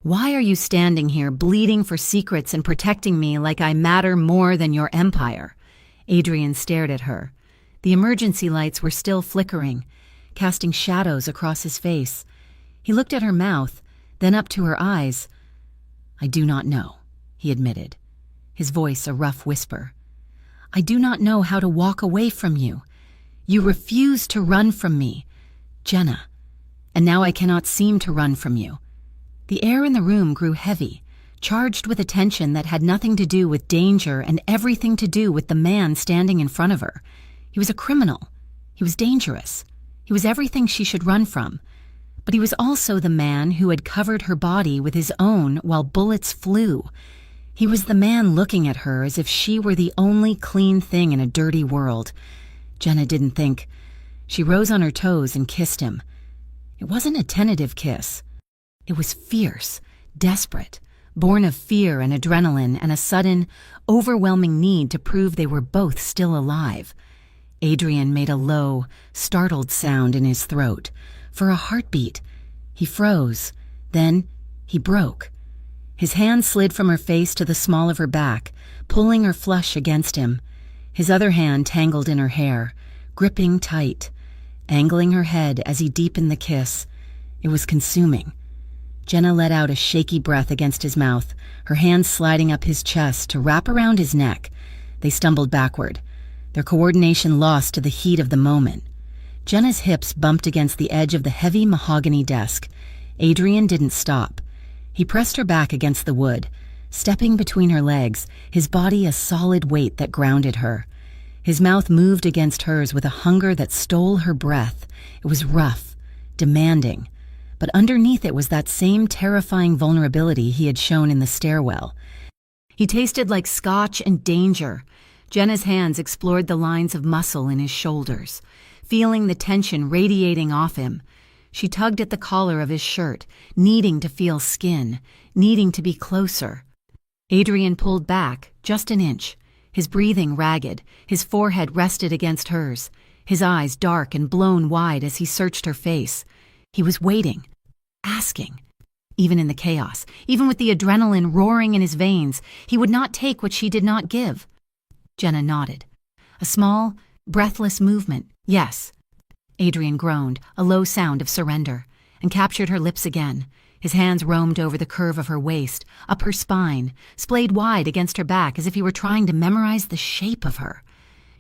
Why are you standing here bleeding for secrets and protecting me like I matter more than your empire?" Adrian stared at her. The emergency lights were still flickering, casting shadows across his face. He looked at her mouth, then up to her eyes. "I do not know," he admitted, his voice a rough whisper. "I do not know how to walk away from you. You refuse to run from me, Jenna, and now I cannot seem to run from you." The air in the room grew heavy, charged with a tension that had nothing to do with danger and everything to do with the man standing in front of her. He was a criminal. He was dangerous. He was everything she should run from. But he was also the man who had covered her body with his own while bullets flew. He was the man looking at her as if she were the only clean thing in a dirty world. Jenna didn't think. She rose on her toes and kissed him. It wasn't a tentative kiss. It was fierce, desperate, born of fear and adrenaline and a sudden, overwhelming need to prove they were both still alive. Adrian made a low, startled sound in his throat. For a heartbeat, he froze. Then he broke. His hand slid from her face to the small of her back, pulling her flush against him. His other hand tangled in her hair, gripping tight, angling her head as he deepened the kiss. It was consuming. Jenna let out a shaky breath against his mouth, her hands sliding up his chest to wrap around his neck. They stumbled backward, their coordination lost to the heat of the moment. Jenna's hips bumped against the edge of the heavy mahogany desk. Adrian didn't stop. He pressed her back against the wood, stepping between her legs, his body a solid weight that grounded her. His mouth moved against hers with a hunger that stole her breath. It was rough, demanding, but underneath it was that same terrifying vulnerability he had shown in the stairwell. He tasted like scotch and danger. Jenna's hands explored the lines of muscle in his shoulders, feeling the tension radiating off him. She tugged at the collar of his shirt, needing to feel skin, needing to be closer. Adrian pulled back, just an inch, his breathing ragged, his forehead rested against hers, his eyes dark and blown wide as he searched her face. He was waiting, asking. Even in the chaos, even with the adrenaline roaring in his veins, he would not take what she did not give. Jenna nodded. A small, breathless movement, yes. Adrian groaned, a low sound of surrender, and captured her lips again. His hands roamed over the curve of her waist, up her spine, splayed wide against her back as if he were trying to memorize the shape of her.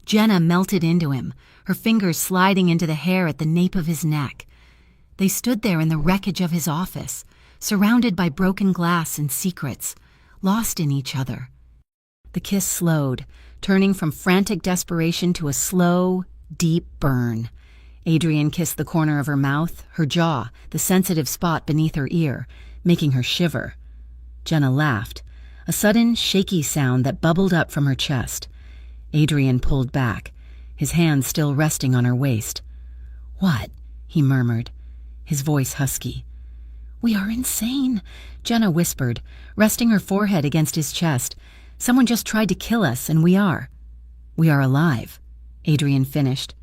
Jenna melted into him, her fingers sliding into the hair at the nape of his neck. They stood there in the wreckage of his office, surrounded by broken glass and secrets, lost in each other. The kiss slowed, turning from frantic desperation to a slow, deep burn. Adrian kissed the corner of her mouth, her jaw, the sensitive spot beneath her ear, making her shiver. Jenna laughed, a sudden, shaky sound that bubbled up from her chest. Adrian pulled back, his hands still resting on her waist. "What?" he murmured, his voice husky. "We are insane," Jenna whispered, resting her forehead against his chest. "Someone just tried to kill us, and we are. We are alive," Adrian finished.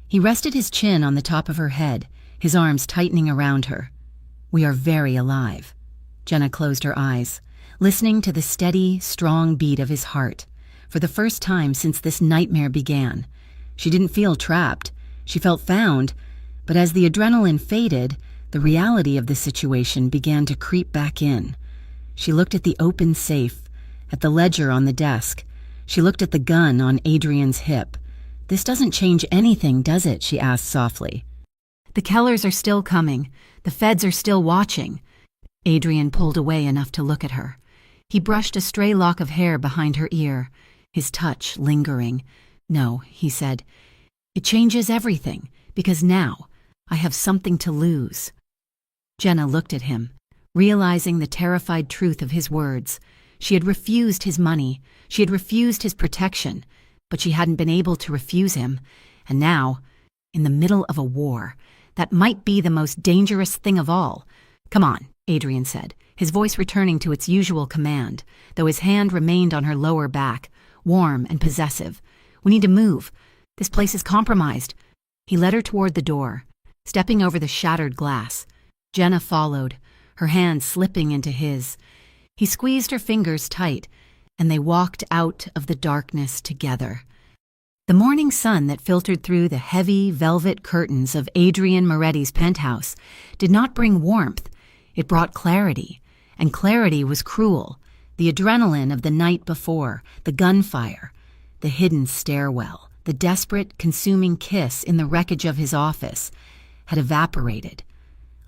He rested his chin on the top of her head, his arms tightening around her. "We are very alive." Jenna closed her eyes, listening to the steady, strong beat of his heart. For the first time since this nightmare began, she didn't feel trapped. She felt found, but as the adrenaline faded, the reality of the situation began to creep back in. She looked at the open safe, at the ledger on the desk. She looked at the gun on Adrian's hip. "This doesn't change anything, does it?" she asked softly. "The Kellers are still coming. The feds are still watching." Adrian pulled away enough to look at her. He brushed a stray lock of hair behind her ear, his touch lingering. "No," he said. "It changes everything, because now I have something to lose." Jenna looked at him, realizing the terrified truth of his words. She had refused his money, she had refused his protection, but she hadn't been able to refuse him. And now, in the middle of a war, that might be the most dangerous thing of all. "Come on," Adrian said, his voice returning to its usual command, though his hand remained on her lower back, warm and possessive. "We need to move. This place is compromised." He led her toward the door, stepping over the shattered glass. Jenna followed, her hand slipping into his. He squeezed her fingers tight, and they walked out of the darkness together. The morning sun that filtered through the heavy velvet curtains of Adrian Moretti's penthouse did not bring warmth. It brought clarity, and clarity was cruel. The adrenaline of the night before, the gunfire, the hidden stairwell, the desperate, consuming kiss in the wreckage of his office had evaporated,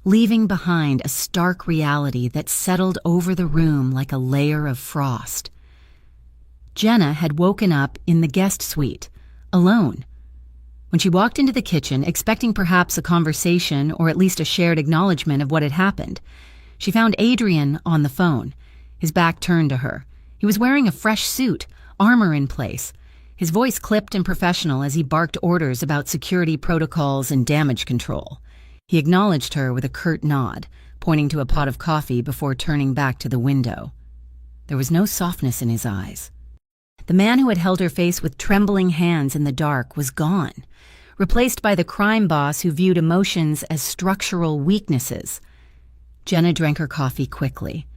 leaving behind a stark reality that settled over the room like a layer of frost. Jenna had woken up in the guest suite, alone. When she walked into the kitchen, expecting perhaps a conversation or at least a shared acknowledgement of what had happened, she found Adrian on the phone, his back turned to her. He was wearing a fresh suit, armor in place. His voice clipped and professional as he barked orders about security protocols and damage control. He acknowledged her with a curt nod, pointing to a pot of coffee before turning back to the window. There was no softness in his eyes. The man who had held her face with trembling hands in the dark was gone, replaced by the crime boss who viewed emotions as structural weaknesses. Jenna drank her coffee quickly.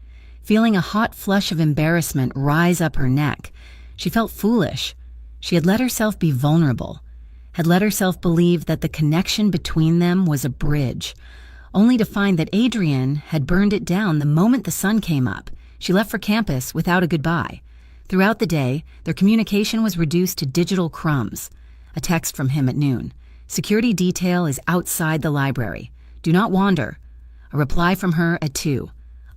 Feeling a hot flush of embarrassment rise up her neck, she felt foolish. She had let herself be vulnerable, had let herself believe that the connection between them was a bridge, only to find that Adrian had burned it down the moment the sun came up. She left for campus without a goodbye. Throughout the day, their communication was reduced to digital crumbs. A text from him at noon. Security detail is outside the library. Do not wander. A reply from her at 2.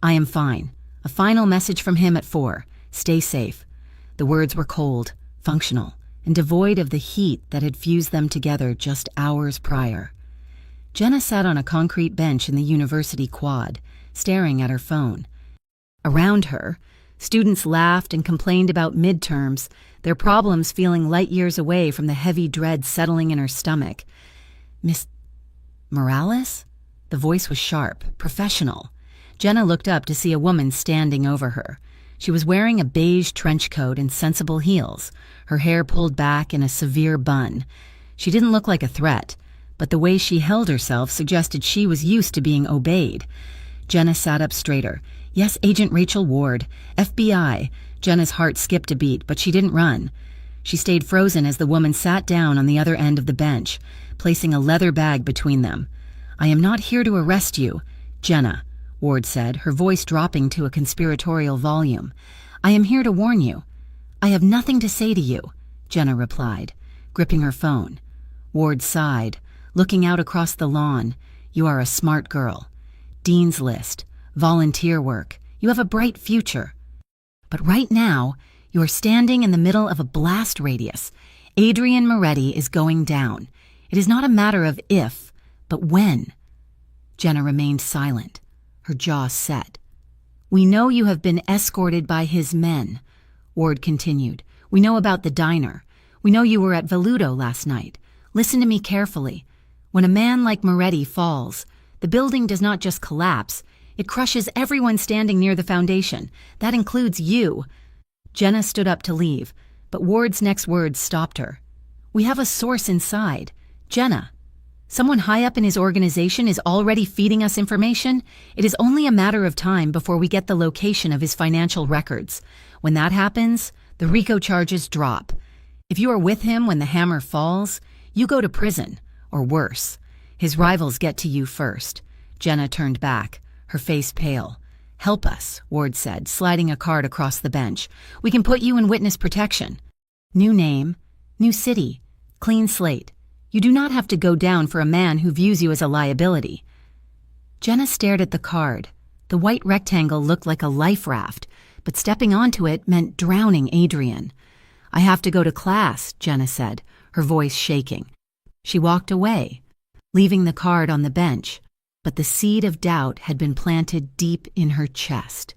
I am fine. A final message from him at 4. Stay safe. The words were cold, functional, and devoid of the heat that had fused them together just hours prior. Jenna sat on a concrete bench in the university quad, staring at her phone. Around her, students laughed and complained about midterms, their problems feeling light years away from the heavy dread settling in her stomach. Miss Morales? The voice was sharp, professional. Jenna looked up to see a woman standing over her. She was wearing a beige trench coat and sensible heels, her hair pulled back in a severe bun. She didn't look like a threat, but the way she held herself suggested she was used to being obeyed. Jenna sat up straighter. Yes, Agent Rachel Ward, FBI. Jenna's heart skipped a beat, but she didn't run. She stayed frozen as the woman sat down on the other end of the bench, placing a leather bag between them. I am not here to arrest you, Jenna, Ward said, her voice dropping to a conspiratorial volume. I am here to warn you. I have nothing to say to you, Jenna replied, gripping her phone. Ward sighed, looking out across the lawn. You are a smart girl. Dean's List, volunteer work. You have a bright future. But right now, you are standing in the middle of a blast radius. Adrian Moretti is going down. It is not a matter of if, but when. Jenna remained silent, her jaw set. We know you have been escorted by his men, Ward continued. We know about the diner. We know you were at Veludo last night. Listen to me carefully. When a man like Moretti falls, the building does not just collapse, it crushes everyone standing near the foundation. That includes you. Jenna stood up to leave, but Ward's next words stopped her. We have a source inside. Jenna, someone high up in his organization is already feeding us information. It is only a matter of time before we get the location of his financial records. When that happens, the RICO charges drop. If you are with him when the hammer falls, you go to prison, or worse. His rivals get to you first. Jenna turned back, her face pale. Help us, Ward said, sliding a card across the bench. We can put you in witness protection. New name, new city, clean slate. You do not have to go down for a man who views you as a liability. Jenna stared at the card. The white rectangle looked like a life raft, but stepping onto it meant drowning Adrian. I have to go to class, Jenna said, her voice shaking. She walked away, leaving the card on the bench, but the seed of doubt had been planted deep in her chest.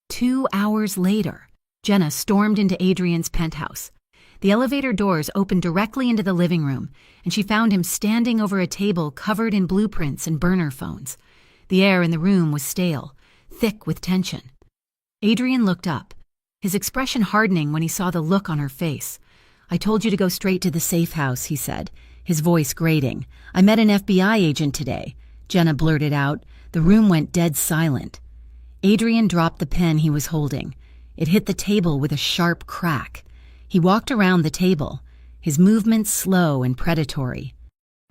2 hours later, Jenna stormed into Adrian's penthouse. The elevator doors opened directly into the living room, and she found him standing over a table covered in blueprints and burner phones. The air in the room was stale, thick with tension. Adrian looked up, his expression hardening when he saw the look on her face. I told you to go straight to the safe house, he said, his voice grating. I met an FBI agent today. Jenna blurted out. The room went dead silent. Adrian dropped the pen he was holding. It hit the table with a sharp crack. He walked around the table, his movements slow and predatory.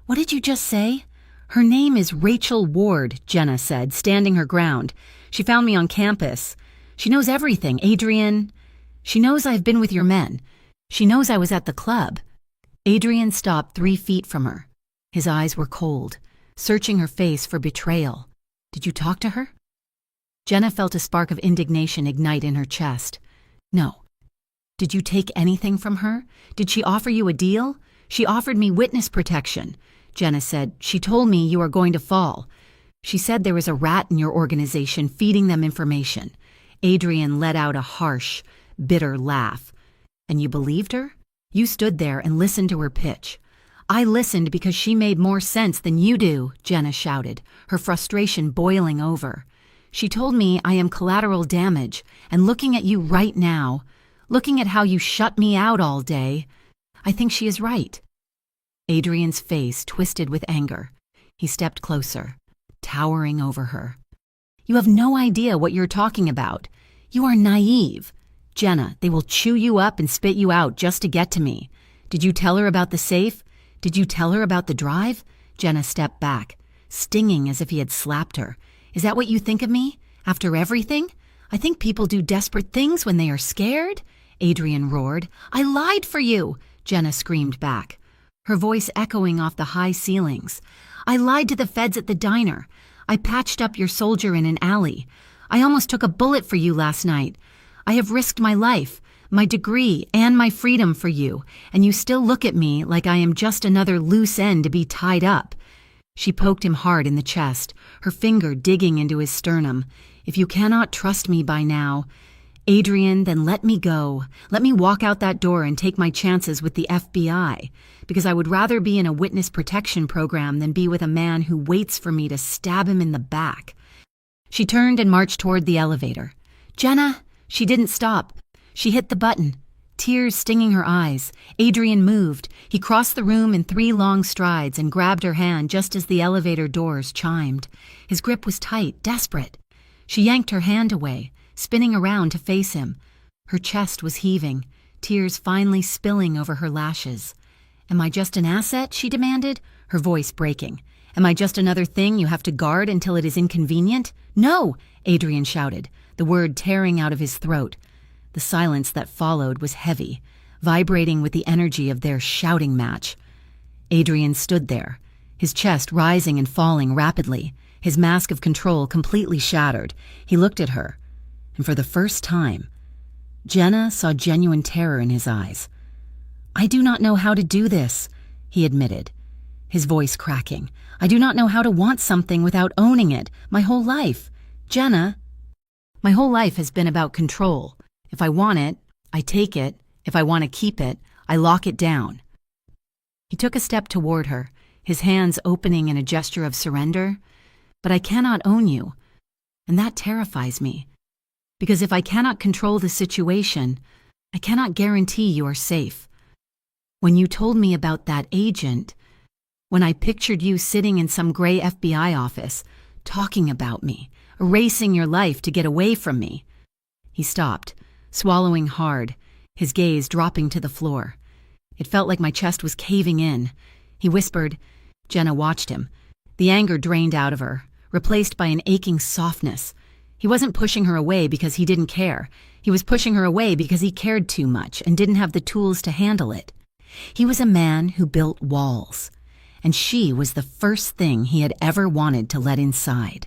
What did you just say? Her name is Rachel Ward, Jenna said, standing her ground. She found me on campus. She knows everything, Adrian. She knows I've been with your men. She knows I was at the club. Adrian stopped 3 feet from her. His eyes were cold, searching her face for betrayal. Did you talk to her? Jenna felt a spark of indignation ignite in her chest. No. Did you take anything from her? Did she offer you a deal? She offered me witness protection. Jenna said, she told me you are going to fall. She said there was a rat in your organization feeding them information. Adrian let out a harsh, bitter laugh. And you believed her? You stood there and listened to her pitch. I listened because she made more sense than you do, Jenna shouted, her frustration boiling over. She told me I am collateral damage, and looking at you right now, looking at how you shut me out all day, I think she is right. Adrian's face twisted with anger. He stepped closer, towering over her. You have no idea what you're talking about. You are naive. Jenna, they will chew you up and spit you out just to get to me. Did you tell her about the safe? Did you tell her about the drive? Jenna stepped back, stinging as if he had slapped her. Is that what you think of me? After everything? I think people do desperate things when they are scared, Adrian roared. I lied for you, Jenna screamed back, her voice echoing off the high ceilings. I lied to the feds at the diner. I patched up your soldier in an alley. I almost took a bullet for you last night. I have risked my life, my degree, and my freedom for you, and you still look at me like I am just another loose end to be tied up. She poked him hard in the chest, her finger digging into his sternum. If you cannot trust me by now, Adrian, then let me go. Let me walk out that door and take my chances with the FBI, because I would rather be in a witness protection program than be with a man who waits for me to stab him in the back. She turned and marched toward the elevator. Jenna! She didn't stop. She hit the button, tears stinging her eyes. Adrian moved. He crossed the room in 3 long strides and grabbed her hand just as the elevator doors chimed. His grip was tight, desperate. She yanked her hand away, spinning around to face him. Her chest was heaving, tears finally spilling over her lashes. Am I just an asset? She demanded, her voice breaking. Am I just another thing you have to guard until it is inconvenient? No, Adrian shouted, the word tearing out of his throat. The silence that followed was heavy, vibrating with the energy of their shouting match. Adrian stood there, his chest rising and falling rapidly, his mask of control completely shattered. He looked at her, and for the first time, Jenna saw genuine terror in his eyes. I do not know how to do this, he admitted, his voice cracking. I do not know how to want something without owning it, my whole life. Jenna, my whole life has been about control. If I want it, I take it. If I want to keep it, I lock it down. He took a step toward her, his hands opening in a gesture of surrender. But I cannot own you, and that terrifies me. Because if I cannot control the situation, I cannot guarantee you are safe. When you told me about that agent, when I pictured you sitting in some gray FBI office, talking about me, erasing your life to get away from me. He stopped, swallowing hard, his gaze dropping to the floor. It felt like my chest was caving in. He whispered. Jenna watched him. The anger drained out of her, replaced by an aching softness. He wasn't pushing her away because he didn't care. He was pushing her away because he cared too much and didn't have the tools to handle it. He was a man who built walls, and she was the first thing he had ever wanted to let inside.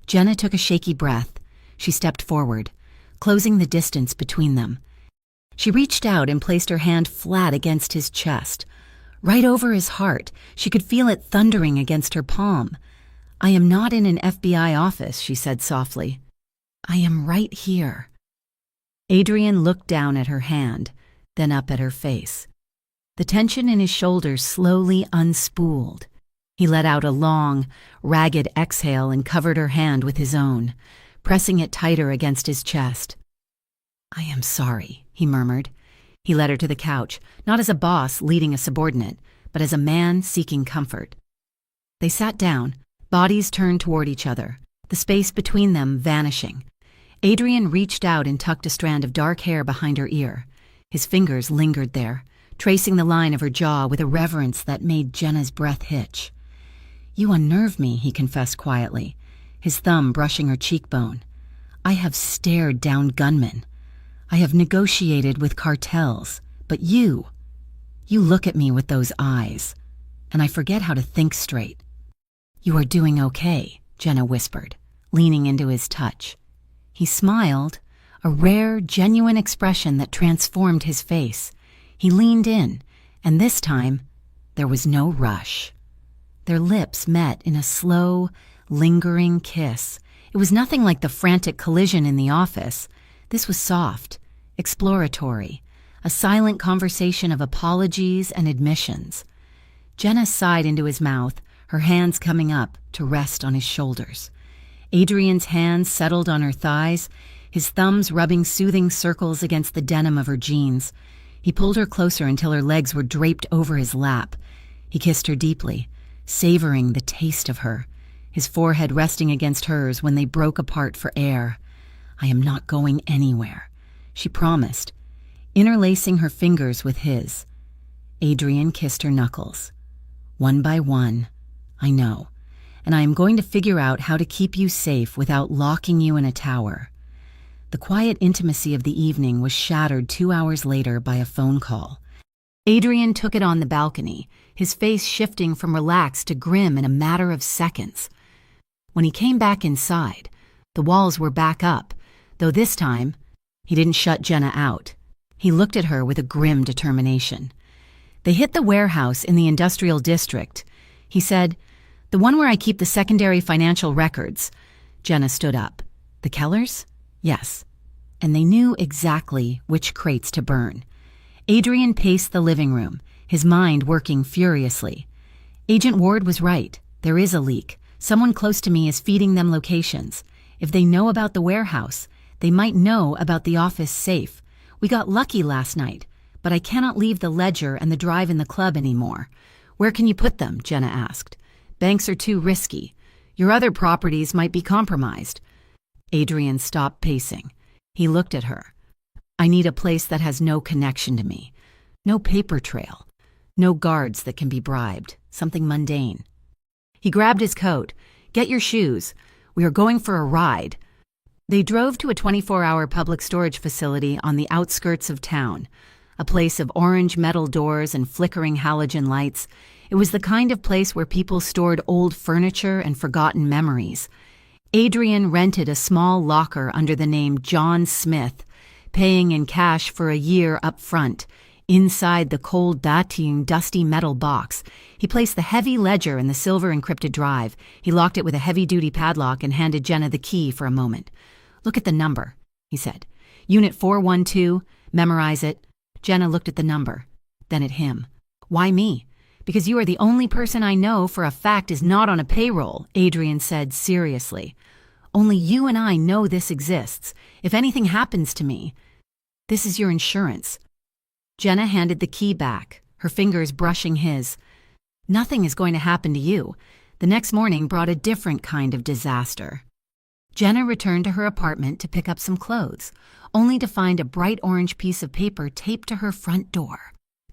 Jenna took a shaky breath. She stepped forward, closing the distance between them. She reached out and placed her hand flat against his chest. Right over his heart, she could feel it thundering against her palm. I am not in an FBI office, she said softly. I am right here. Adrian looked down at her hand, then up at her face. The tension in his shoulders slowly unspooled. He let out a long, ragged exhale and covered her hand with his own, pressing it tighter against his chest. I am sorry, he murmured. He led her to the couch, not as a boss leading a subordinate, but as a man seeking comfort. They sat down, bodies turned toward each other, the space between them vanishing. Adrian reached out and tucked a strand of dark hair behind her ear. His fingers lingered there, tracing the line of her jaw with a reverence that made Jenna's breath hitch. You unnerve me, he confessed quietly, his thumb brushing her cheekbone. I have stared down gunmen. I have negotiated with cartels, but you look at me with those eyes, and I forget how to think straight. You are doing okay, Jenna whispered, leaning into his touch. He smiled, a rare, genuine expression that transformed his face. He leaned in, and this time, there was no rush. Their lips met in a slow, lingering kiss. It was nothing like the frantic collision in the office. This was soft, exploratory, a silent conversation of apologies and admissions. Jenna sighed into his mouth, her hands coming up to rest on his shoulders. Adrian's hands settled on her thighs, his thumbs rubbing soothing circles against the denim of her jeans. He pulled her closer until her legs were draped over his lap. He kissed her deeply, savoring the taste of her, his forehead resting against hers when they broke apart for air. "I am not going anywhere," she promised, interlacing her fingers with his. Adrian kissed her knuckles. "One by one, I know, and I am going to figure out how to keep you safe without locking you in a tower." The quiet intimacy of the evening was shattered 2 hours later by a phone call. Adrian took it on the balcony, his face shifting from relaxed to grim in a matter of seconds. When he came back inside, the walls were back up, though this time, he didn't shut Jenna out. He looked at her with a grim determination. They hit the warehouse in the industrial district. He said, "The one where I keep the secondary financial records." Jenna stood up. "The Kellers?" "Yes." And they knew exactly which crates to burn. Adrian paced the living room, his mind working furiously. "Agent Ward was right. There is a leak. Someone close to me is feeding them locations. If they know about the warehouse, they might know about the office safe. We got lucky last night, but I cannot leave the ledger and the drive in the club anymore." "Where can you put them?" Jenna asked. "Banks are too risky. Your other properties might be compromised." Adrian stopped pacing. He looked at her. "I need a place that has no connection to me. No paper trail. No guards that can be bribed. Something mundane." He grabbed his coat. "Get your shoes. We are going for a ride." They drove to a 24-hour public storage facility on the outskirts of town, a place of orange metal doors and flickering halogen lights. It was the kind of place where people stored old furniture and forgotten memories. Adrian rented a small locker under the name John Smith, paying in cash for a year up front. Inside the cold, dusty metal box, he placed the heavy ledger in the silver encrypted drive. He locked it with a heavy-duty padlock and handed Jenna the key for a moment. "Look at the number," he said. "Unit 412, memorize it." Jenna looked at the number, then at him. "Why me?" "Because you are the only person I know for a fact is not on a payroll," Adrian said seriously. "Only you and I know this exists. If anything happens to me, this is your insurance." Jenna handed the key back, her fingers brushing his. "Nothing is going to happen to you." The next morning brought a different kind of disaster. Jenna returned to her apartment to pick up some clothes, only to find a bright orange piece of paper taped to her front door.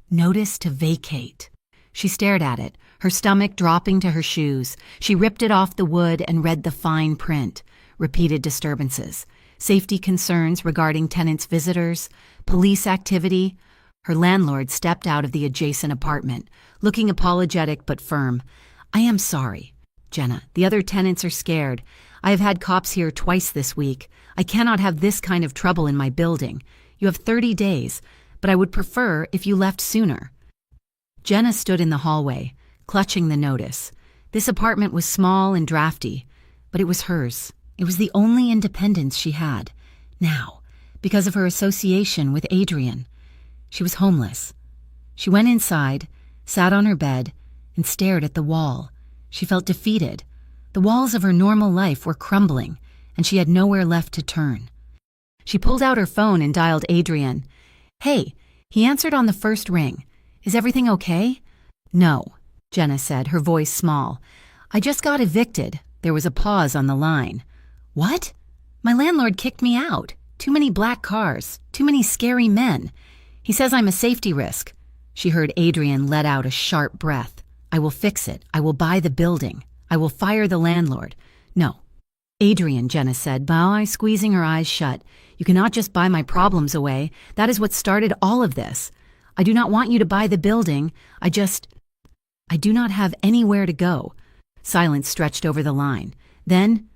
"Notice to vacate." She stared at it, her stomach dropping to her shoes. She ripped it off the wood and read the fine print. Repeated disturbances, safety concerns regarding tenants' visitors, police activity. Her landlord stepped out of the adjacent apartment, looking apologetic but firm. "I am sorry, Jenna. The other tenants are scared. I have had cops here twice this week. I cannot have this kind of trouble in my building. You have 30 days, but I would prefer if you left sooner." Jenna stood in the hallway, clutching the notice. This apartment was small and drafty, but it was hers. It was the only independence she had. Now, because of her association with Adrian, she was homeless. She went inside, sat on her bed, and stared at the wall. She felt defeated. The walls of her normal life were crumbling, and she had nowhere left to turn. She pulled out her phone and dialed Adrian. "Hey," he answered on the first ring. "Is everything okay?" "No," Jenna said, her voice small. "I just got evicted." There was a pause on the line. "What?" "My landlord kicked me out. Too many black cars. Too many scary men. He says I'm a safety risk." She heard Adrian let out a sharp breath. "I will fix it. I will buy the building. I will fire the landlord." "No." "Adrian," Jenna said, by squeezing her eyes shut, "you cannot just buy my problems away. That is what started all of this. I do not want you to buy the building. I do not have anywhere to go." Silence stretched over the line. Then,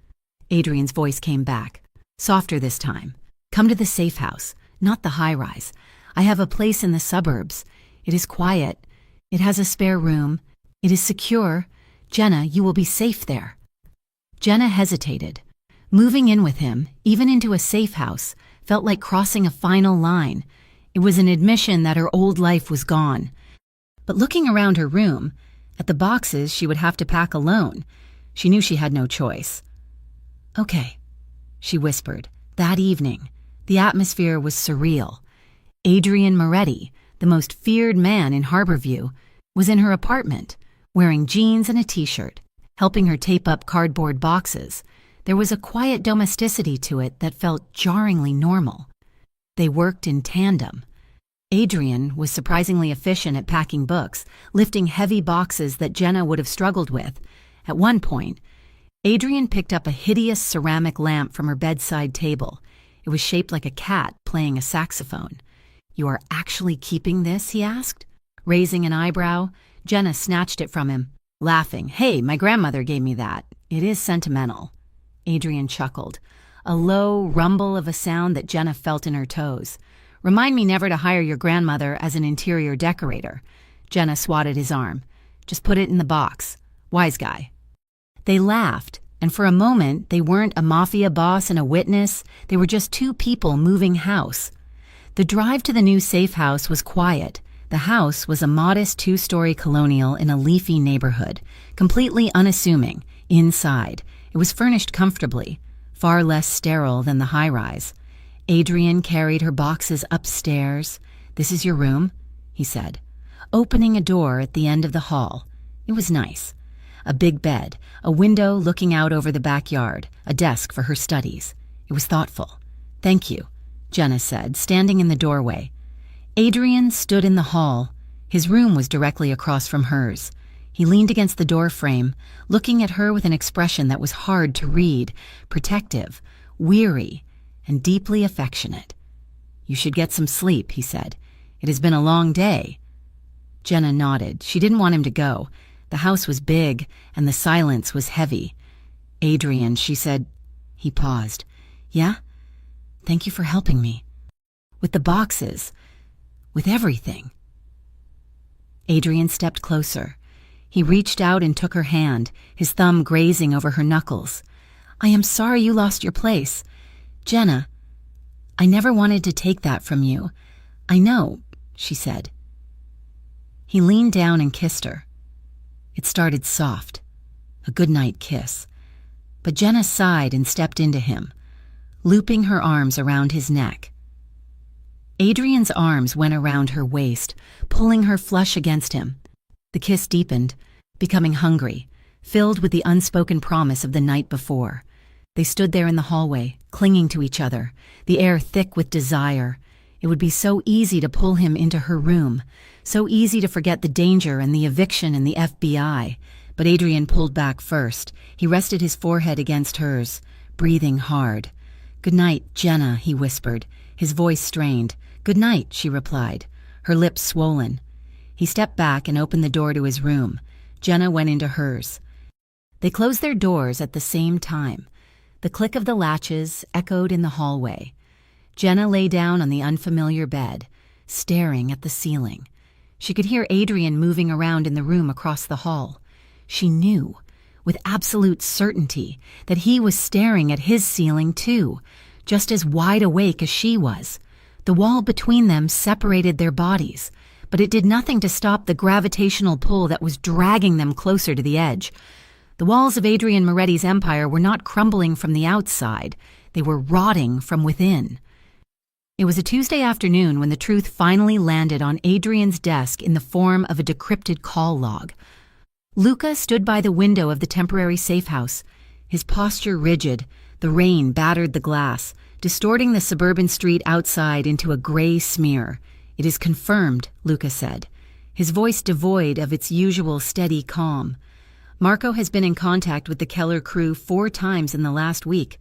Adrian's voice came back, softer this time. "Come to the safe house, not the high-rise. I have a place in the suburbs. It is quiet. It has a spare room. It is secure. Jenna, you will be safe there." Jenna hesitated. Moving in with him, even into a safe house, felt like crossing a final line. It was an admission that her old life was gone. But looking around her room, at the boxes she would have to pack alone, she knew she had no choice. "Okay," she whispered. That evening, the atmosphere was surreal. Adrian Moretti, the most feared man in Harborview, was in her apartment, wearing jeans and a t-shirt, helping her tape up cardboard boxes. There was a quiet domesticity to it that felt jarringly normal. They worked in tandem. Adrian was surprisingly efficient at packing books, lifting heavy boxes that Jenna would have struggled with. At one point, Adrian picked up a hideous ceramic lamp from her bedside table. It was shaped like a cat playing a saxophone. "You are actually keeping this?" he asked. Raising an eyebrow, Jenna snatched it from him, laughing. "Hey, my grandmother gave me that. It is sentimental." Adrian chuckled, a low rumble of a sound that Jenna felt in her toes. "Remind me never to hire your grandmother as an interior decorator." Jenna swatted his arm. "Just put it in the box. Wise guy." They laughed, and for a moment they weren't a mafia boss and a witness. They were just two people moving house. The drive to the new safe house was quiet. The house was a modest 2-story colonial in a leafy neighborhood, completely unassuming. Inside, it was furnished comfortably, far less sterile than the high-rise. Adrian carried her boxes upstairs. "This is your room," he said, opening a door at the end of the hall. It was nice. A big bed, a window looking out over the backyard, a desk for her studies. It was thoughtful. "Thank you," Jenna said, standing in the doorway. Adrian stood in the hall. His room was directly across from hers. He leaned against the door frame, looking at her with an expression that was hard to read, protective, weary, and deeply affectionate. "You should get some sleep," he said. "It has been a long day." Jenna nodded. She didn't want him to go. The house was big, and the silence was heavy. "Adrian," she said. He paused. "Yeah? Thank you for helping me. With the boxes. With everything." Adrian stepped closer. He reached out and took her hand, his thumb grazing over her knuckles. "I am sorry you lost your place. Jenna, I never wanted to take that from you. I know," she said. He leaned down and kissed her. It started soft, a goodnight kiss. But Jenna sighed and stepped into him, looping her arms around his neck. Adrian's arms went around her waist, pulling her flush against him. The kiss deepened, becoming hungry, filled with the unspoken promise of the night before. They stood there in the hallway, clinging to each other, the air thick with desire. It would be so easy to pull him into her room, so easy to forget the danger and the eviction and the FBI. But Adrian pulled back first. He rested his forehead against hers, breathing hard. "Good night, Jenna," he whispered, his voice strained. "Good night," she replied, her lips swollen. He stepped back and opened the door to his room. Jenna went into hers. They closed their doors at the same time. The click of the latches echoed in the hallway. Jenna lay down on the unfamiliar bed, staring at the ceiling. She could hear Adrian moving around in the room across the hall. She knew, with absolute certainty, that he was staring at his ceiling too, just as wide awake as she was. The wall between them separated their bodies, but it did nothing to stop the gravitational pull that was dragging them closer to the edge. The walls of Adrian Moretti's empire were not crumbling from the outside. They were rotting from within. It was a Tuesday afternoon when the truth finally landed on Adrian's desk in the form of a decrypted call log. Luca stood by the window of the temporary safe house, his posture rigid. The rain battered the glass, distorting the suburban street outside into a gray smear. "It is confirmed," Luca said, his voice devoid of its usual steady calm. "Marco has been in contact with the Keller crew 4 times in the last week,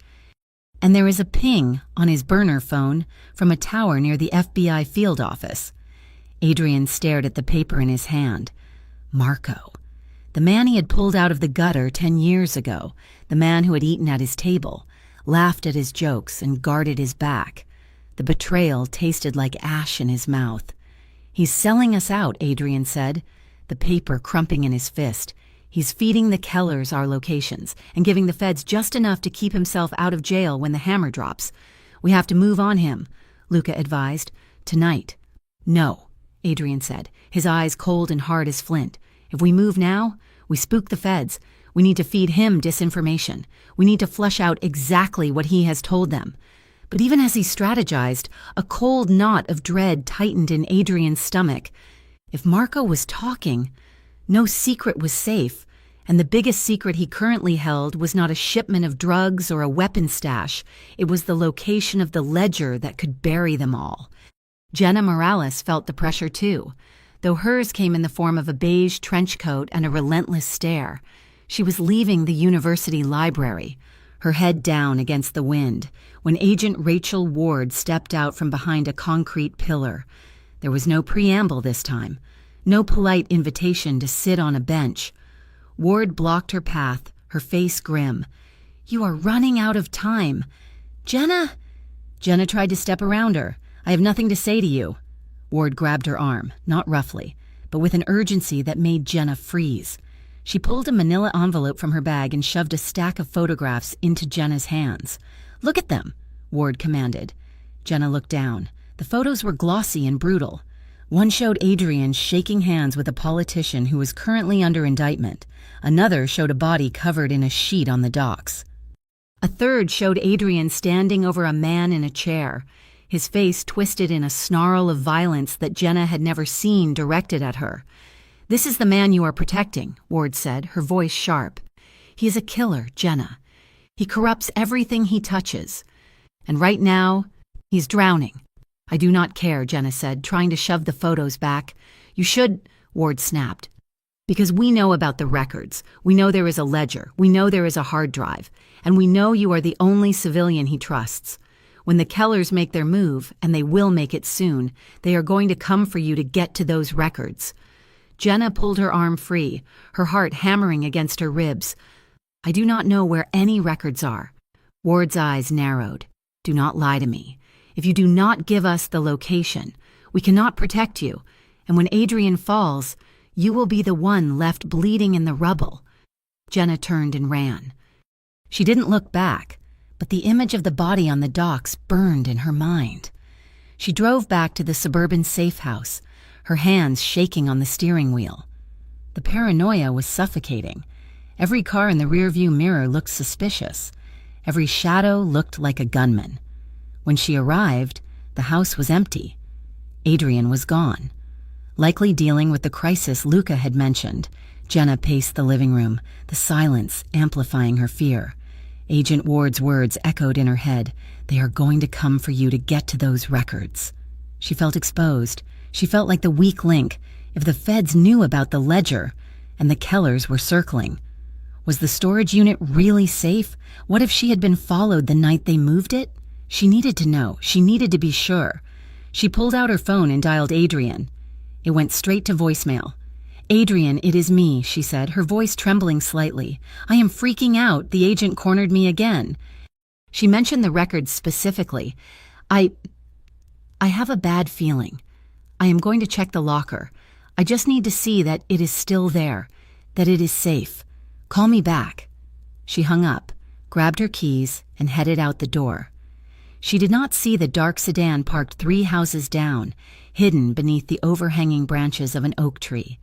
and there is a ping on his burner phone from a tower near the FBI field office." Adrian stared at the paper in his hand. Marco. The man he had pulled out of the gutter 10 years ago, the man who had eaten at his table, laughed at his jokes and guarded his back. The betrayal tasted like ash in his mouth. "He's selling us out," Adrian said, the paper crumping in his fist. "He's feeding the Kellers our locations and giving the feds just enough to keep himself out of jail when the hammer drops. We have to move on him," Luca advised. "Tonight, No, Adrian said, his eyes cold and hard as flint. If we move now, we spook the feds. We need to feed him disinformation. We need to flush out exactly what he has told them. But even as he strategized, a cold knot of dread tightened in Adrian's stomach. If Marco was talking, no secret was safe, and the biggest secret he currently held was not a shipment of drugs or a weapon stash. It was the location of the ledger that could bury them all. Jenna Morales felt the pressure too, though hers came in the form of a beige trench coat and a relentless stare. She was leaving the university library, her head down against the wind, when Agent Rachel Ward stepped out from behind a concrete pillar. There was no preamble this time, no polite invitation to sit on a bench. Ward blocked her path, her face grim. "You are running out of time. Jenna?" Jenna tried to step around her. "I have nothing to say to you." Ward grabbed her arm, not roughly, but with an urgency that made Jenna freeze. She pulled a manila envelope from her bag and shoved a stack of photographs into Jenna's hands. "Look at them," Ward commanded. Jenna looked down. The photos were glossy and brutal. One showed Adrian shaking hands with a politician who was currently under indictment. Another showed a body covered in a sheet on the docks. A third showed Adrian standing over a man in a chair, his face twisted in a snarl of violence that Jenna had never seen directed at her. "This is the man you are protecting," Ward said, her voice sharp. "He is a killer, Jenna. He corrupts everything he touches. And right now, he's drowning." "I do not care," Jenna said, trying to shove the photos back. "You should," Ward snapped. "Because we know about the records. We know there is a ledger. We know there is a hard drive. And we know you are the only civilian he trusts. When the Kellers make their move, and they will make it soon, they are going to come for you to get to those records." Jenna pulled her arm free, her heart hammering against her ribs. "I do not know where any records are." Ward's eyes narrowed. "Do not lie to me. If you do not give us the location, we cannot protect you, and when Adrian falls, you will be the one left bleeding in the rubble." Jenna turned and ran. She didn't look back, but the image of the body on the docks burned in her mind. She drove back to the suburban safe house, her hands shaking on the steering wheel. The paranoia was suffocating. Every car in the rearview mirror looked suspicious. Every shadow looked like a gunman. When she arrived, the house was empty. Adrian was gone. Likely dealing with the crisis Luca had mentioned, Jenna paced the living room, the silence amplifying her fear. Agent Ward's words echoed in her head. "They are going to come for you to get to those records." She felt exposed. She felt like the weak link. If the feds knew about the ledger, and the Kellers were circling. Was the storage unit really safe? What if she had been followed the night they moved it? She needed to know. She needed to be sure. She pulled out her phone and dialed Adrian. It went straight to voicemail. "Adrian, it is me," she said, her voice trembling slightly. "I am freaking out. The agent cornered me again." She mentioned the records specifically. I have a bad feeling. I am going to check the locker. I just need to see that it is still there, that it is safe. Call me back." She hung up, grabbed her keys, and headed out the door. She did not see the dark sedan parked 3 houses down, hidden beneath the overhanging branches of an oak tree.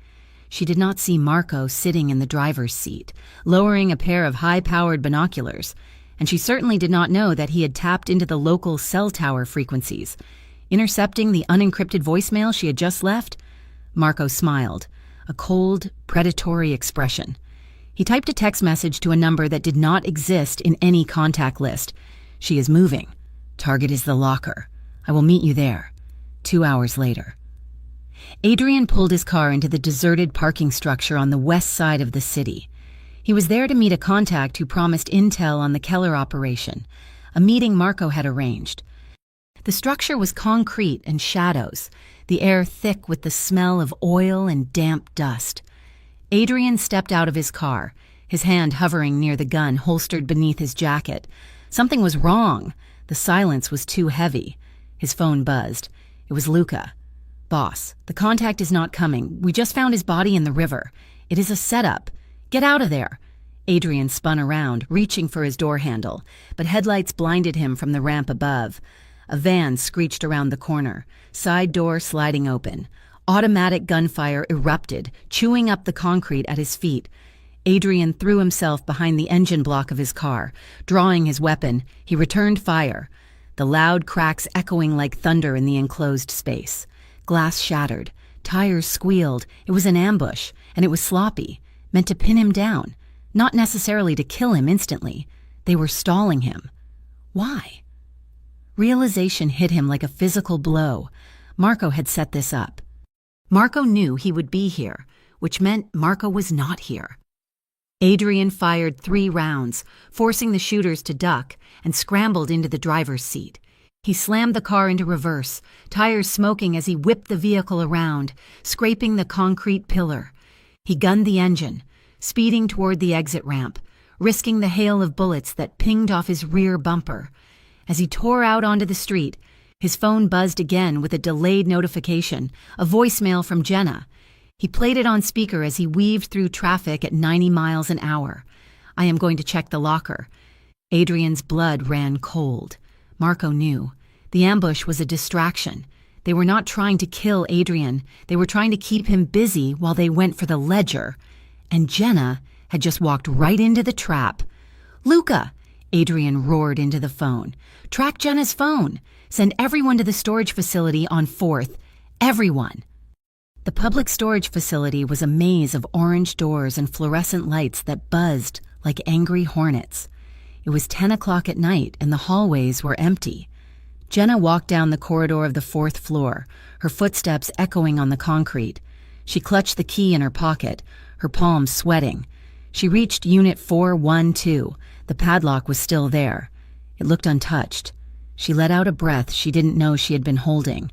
She did not see Marco sitting in the driver's seat, lowering a pair of high-powered binoculars, and she certainly did not know that he had tapped into the local cell tower frequencies, intercepting the unencrypted voicemail she had just left. Marco smiled, a cold, predatory expression. He typed a text message to a number that did not exist in any contact list. "She is moving. Target is the locker. I will meet you there." 2 hours later. Adrian pulled his car into the deserted parking structure on the west side of the city. He was there to meet a contact who promised intel on the Keller operation, a meeting Marco had arranged. The structure was concrete and shadows, the air thick with the smell of oil and damp dust. Adrian stepped out of his car, his hand hovering near the gun holstered beneath his jacket. Something was wrong. The silence was too heavy. His phone buzzed. It was Luca. "Boss, the contact is not coming. We just found his body in the river. It is a setup. Get out of there." Adrian spun around, reaching for his door handle, but headlights blinded him from the ramp above. A van screeched around the corner, side door sliding open. Automatic gunfire erupted, chewing up the concrete at his feet. Adrian threw himself behind the engine block of his car. Drawing his weapon, he returned fire, the loud cracks echoing like thunder in the enclosed space. Glass shattered. Tires squealed. It was an ambush, and it was sloppy, meant to pin him down, not necessarily to kill him instantly. They were stalling him. Why? Realization hit him like a physical blow. Marco had set this up. Marco knew he would be here, which meant Marco was not here. Adrian fired 3 rounds, forcing the shooters to duck, and scrambled into the driver's seat. He slammed the car into reverse, tires smoking as he whipped the vehicle around, scraping the concrete pillar. He gunned the engine, speeding toward the exit ramp, risking the hail of bullets that pinged off his rear bumper. As he tore out onto the street, his phone buzzed again with a delayed notification, a voicemail from Jenna. He played it on speaker as he weaved through traffic at 90 miles an hour. "I am going to check the locker." Adrian's blood ran cold. Marco knew. The ambush was a distraction. They were not trying to kill Adrian. They were trying to keep him busy while they went for the ledger. And Jenna had just walked right into the trap. "Luca!" Adrian roared into the phone. "Track Jenna's phone. Send everyone to the storage facility on 4th. Everyone." The public storage facility was a maze of orange doors and fluorescent lights that buzzed like angry hornets. It was 10 o'clock at night and the hallways were empty. Jenna walked down the corridor of the 4th floor, her footsteps echoing on the concrete. She clutched the key in her pocket, her palms sweating. She reached Unit 412. The padlock was still there. It looked untouched. She let out a breath she didn't know she had been holding.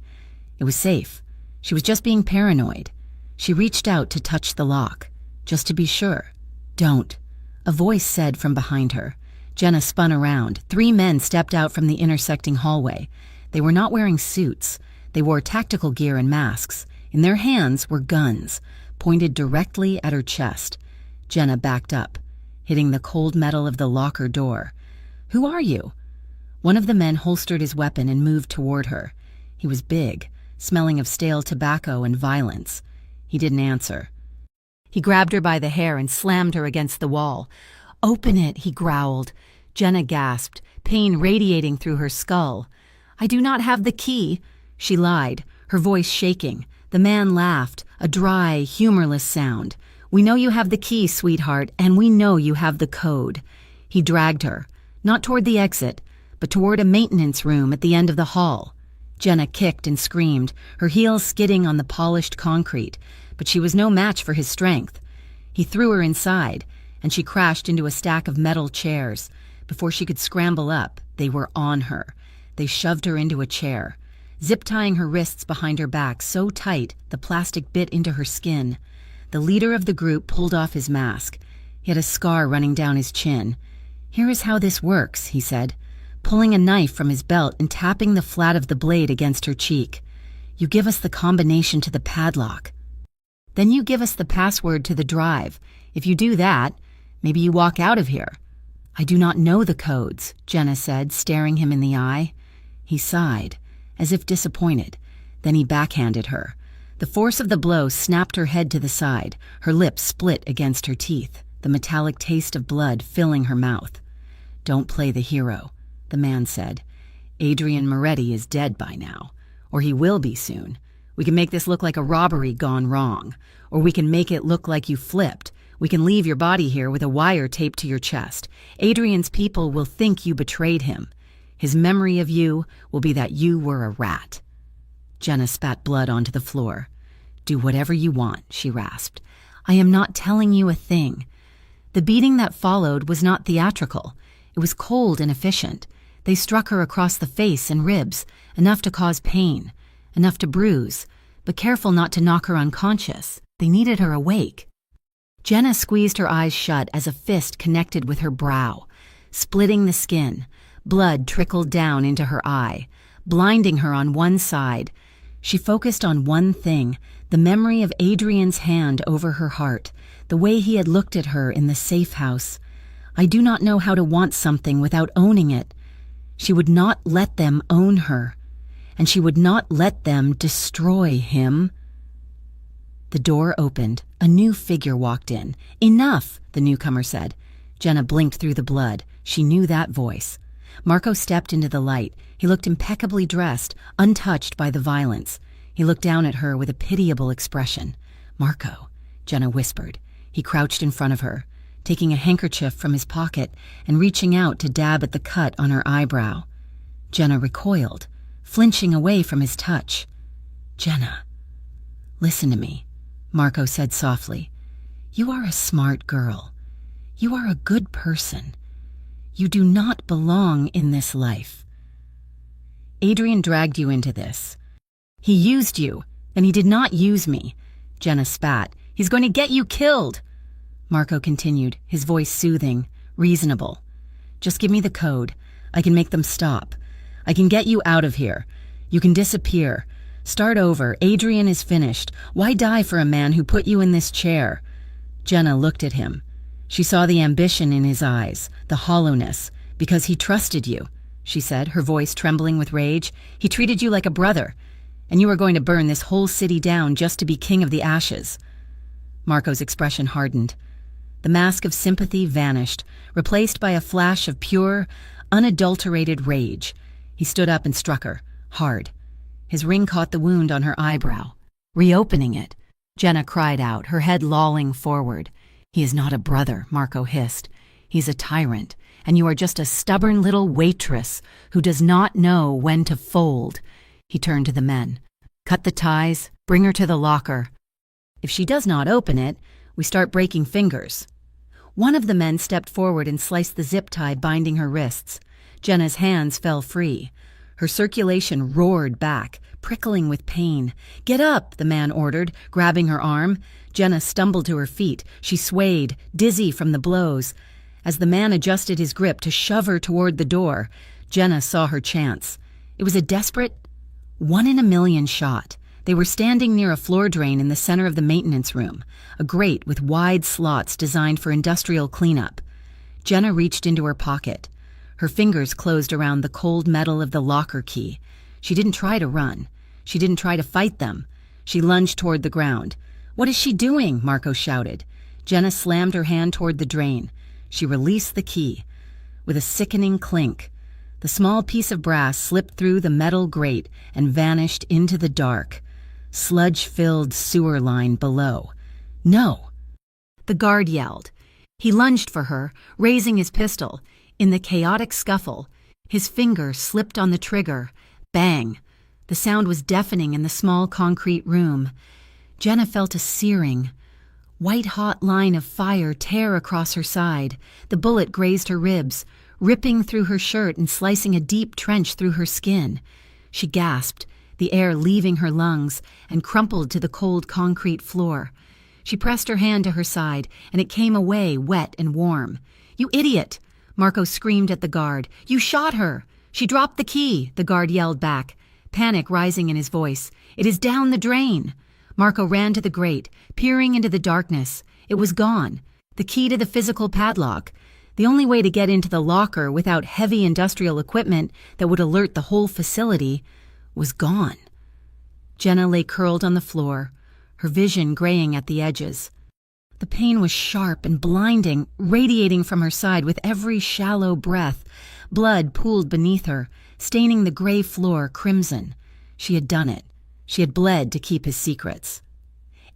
It was safe. She was just being paranoid. She reached out to touch the lock, just to be sure. "Don't," a voice said from behind her. Jenna spun around. 3 men stepped out from the intersecting hallway. They were not wearing suits. They wore tactical gear and masks. In their hands were guns, pointed directly at her chest. Jenna backed up, hitting the cold metal of the locker door. "Who are you?" One of the men holstered his weapon and moved toward her. He was big, smelling of stale tobacco and violence. He didn't answer. He grabbed her by the hair and slammed her against the wall. "Open it," he growled. Jenna gasped, pain radiating through her skull. "I do not have the key," she lied, her voice shaking. The man laughed, a dry, humorless sound. "We know you have the key, sweetheart, and we know you have the code." He dragged her, not toward the exit, but toward a maintenance room at the end of the hall. Jenna kicked and screamed, her heels skidding on the polished concrete, but she was no match for his strength. He threw her inside, and she crashed into a stack of metal chairs. Before she could scramble up, they were on her. They shoved her into a chair, zip-tying her wrists behind her back so tight the plastic bit into her skin. The leader of the group pulled off his mask. He had a scar running down his chin. "Here is how this works," he said, pulling a knife from his belt and tapping the flat of the blade against her cheek. "You give us the combination to the padlock. Then you give us the password to the drive. If you do that, maybe you walk out of here." "I do not know the codes," Jenna said, staring him in the eye. He sighed, as if disappointed. Then he backhanded her. The force of the blow snapped her head to the side, her lips split against her teeth, the metallic taste of blood filling her mouth. "Don't play the hero," the man said. "Adrian Moretti is dead by now, or he will be soon. We can make this look like a robbery gone wrong, or we can make it look like you flipped. We can leave your body here with a wire taped to your chest. Adrian's people will think you betrayed him. His memory of you will be that you were a rat." Jenna spat blood onto the floor. "Do whatever you want," she rasped. "I am not telling you a thing." The beating that followed was not theatrical. It was cold and efficient. They struck her across the face and ribs, enough to cause pain, enough to bruise, but careful not to knock her unconscious. They needed her awake. Jenna squeezed her eyes shut as a fist connected with her brow, splitting the skin. Blood trickled down into her eye, blinding her on one side. She focused on one thing, the memory of Adrian's hand over her heart, the way he had looked at her in the safe house. "I do not know how to want something without owning it." She would not let them own her, and she would not let them destroy him. The door opened. A new figure walked in. "Enough," the newcomer said. Jenna blinked through the blood. She knew that voice. Marco stepped into the light. He looked impeccably dressed, untouched by the violence. He looked down at her with a pitiable expression. "Marco," Jenna whispered. He crouched in front of her, taking a handkerchief from his pocket and reaching out to dab at the cut on her eyebrow. Jenna recoiled, flinching away from his touch. "Jenna, listen to me," Marco said softly. "You are a smart girl. You are a good person. You do not belong in this life. Adrian dragged you into this. He used you, and he did not use me." Jenna spat. "He's going to get you killed." Marco continued, his voice soothing, reasonable. "Just give me the code. I can make them stop. I can get you out of here. You can disappear. Start over. Adrian is finished. Why die for a man who put you in this chair?" Jenna looked at him. She saw the ambition in his eyes, the hollowness. "Because he trusted you," she said, her voice trembling with rage. "He treated you like a brother, and you are going to burn this whole city down just to be king of the ashes." Marco's expression hardened. The mask of sympathy vanished, replaced by a flash of pure, unadulterated rage. He stood up and struck her, hard. His ring caught the wound on her eyebrow, reopening it. Jenna cried out, her head lolling forward. "He is not a brother," Marco hissed. "He's a tyrant, and you are just a stubborn little waitress who does not know when to fold." He turned to the men. "Cut the ties, bring her to the locker. If she does not open it, we start breaking fingers." One of the men stepped forward and sliced the zip tie binding her wrists. Jenna's hands fell free. Her circulation roared back, prickling with pain. "Get up," the man ordered, grabbing her arm. Jenna stumbled to her feet. She swayed, dizzy from the blows. As the man adjusted his grip to shove her toward the door, Jenna saw her chance. It was a desperate, 1-in-a-million shot. They were standing near a floor drain in the center of the maintenance room, a grate with wide slots designed for industrial cleanup. Jenna reached into her pocket. Her fingers closed around the cold metal of the locker key. She didn't try to run. She didn't try to fight them. She lunged toward the ground. "What is she doing?" Marco shouted. Jenna slammed her hand toward the drain. She released the key. With a sickening clink, the small piece of brass slipped through the metal grate and vanished into the dark, sludge-filled sewer line below. "No!" The guard yelled. He lunged for her, raising his pistol. In the chaotic scuffle, his finger slipped on the trigger. Bang! The sound was deafening in the small concrete room. Jenna felt a searing, white-hot line of fire tear across her side. The bullet grazed her ribs, ripping through her shirt and slicing a deep trench through her skin. She gasped, the air leaving her lungs, and crumpled to the cold concrete floor. She pressed her hand to her side, and it came away wet and warm. "You idiot!" Marco screamed at the guard. "You shot her!" "She dropped the key," the guard yelled back, panic rising in his voice. "It is down the drain." Marco ran to the grate, peering into the darkness. It was gone. The key to the physical padlock. The only way to get into the locker without heavy industrial equipment that would alert the whole facility was gone. Jenna lay curled on the floor, her vision graying at the edges. The pain was sharp and blinding, radiating from her side with every shallow breath. Blood pooled beneath her, staining the gray floor crimson. She had done it. She had bled to keep his secrets.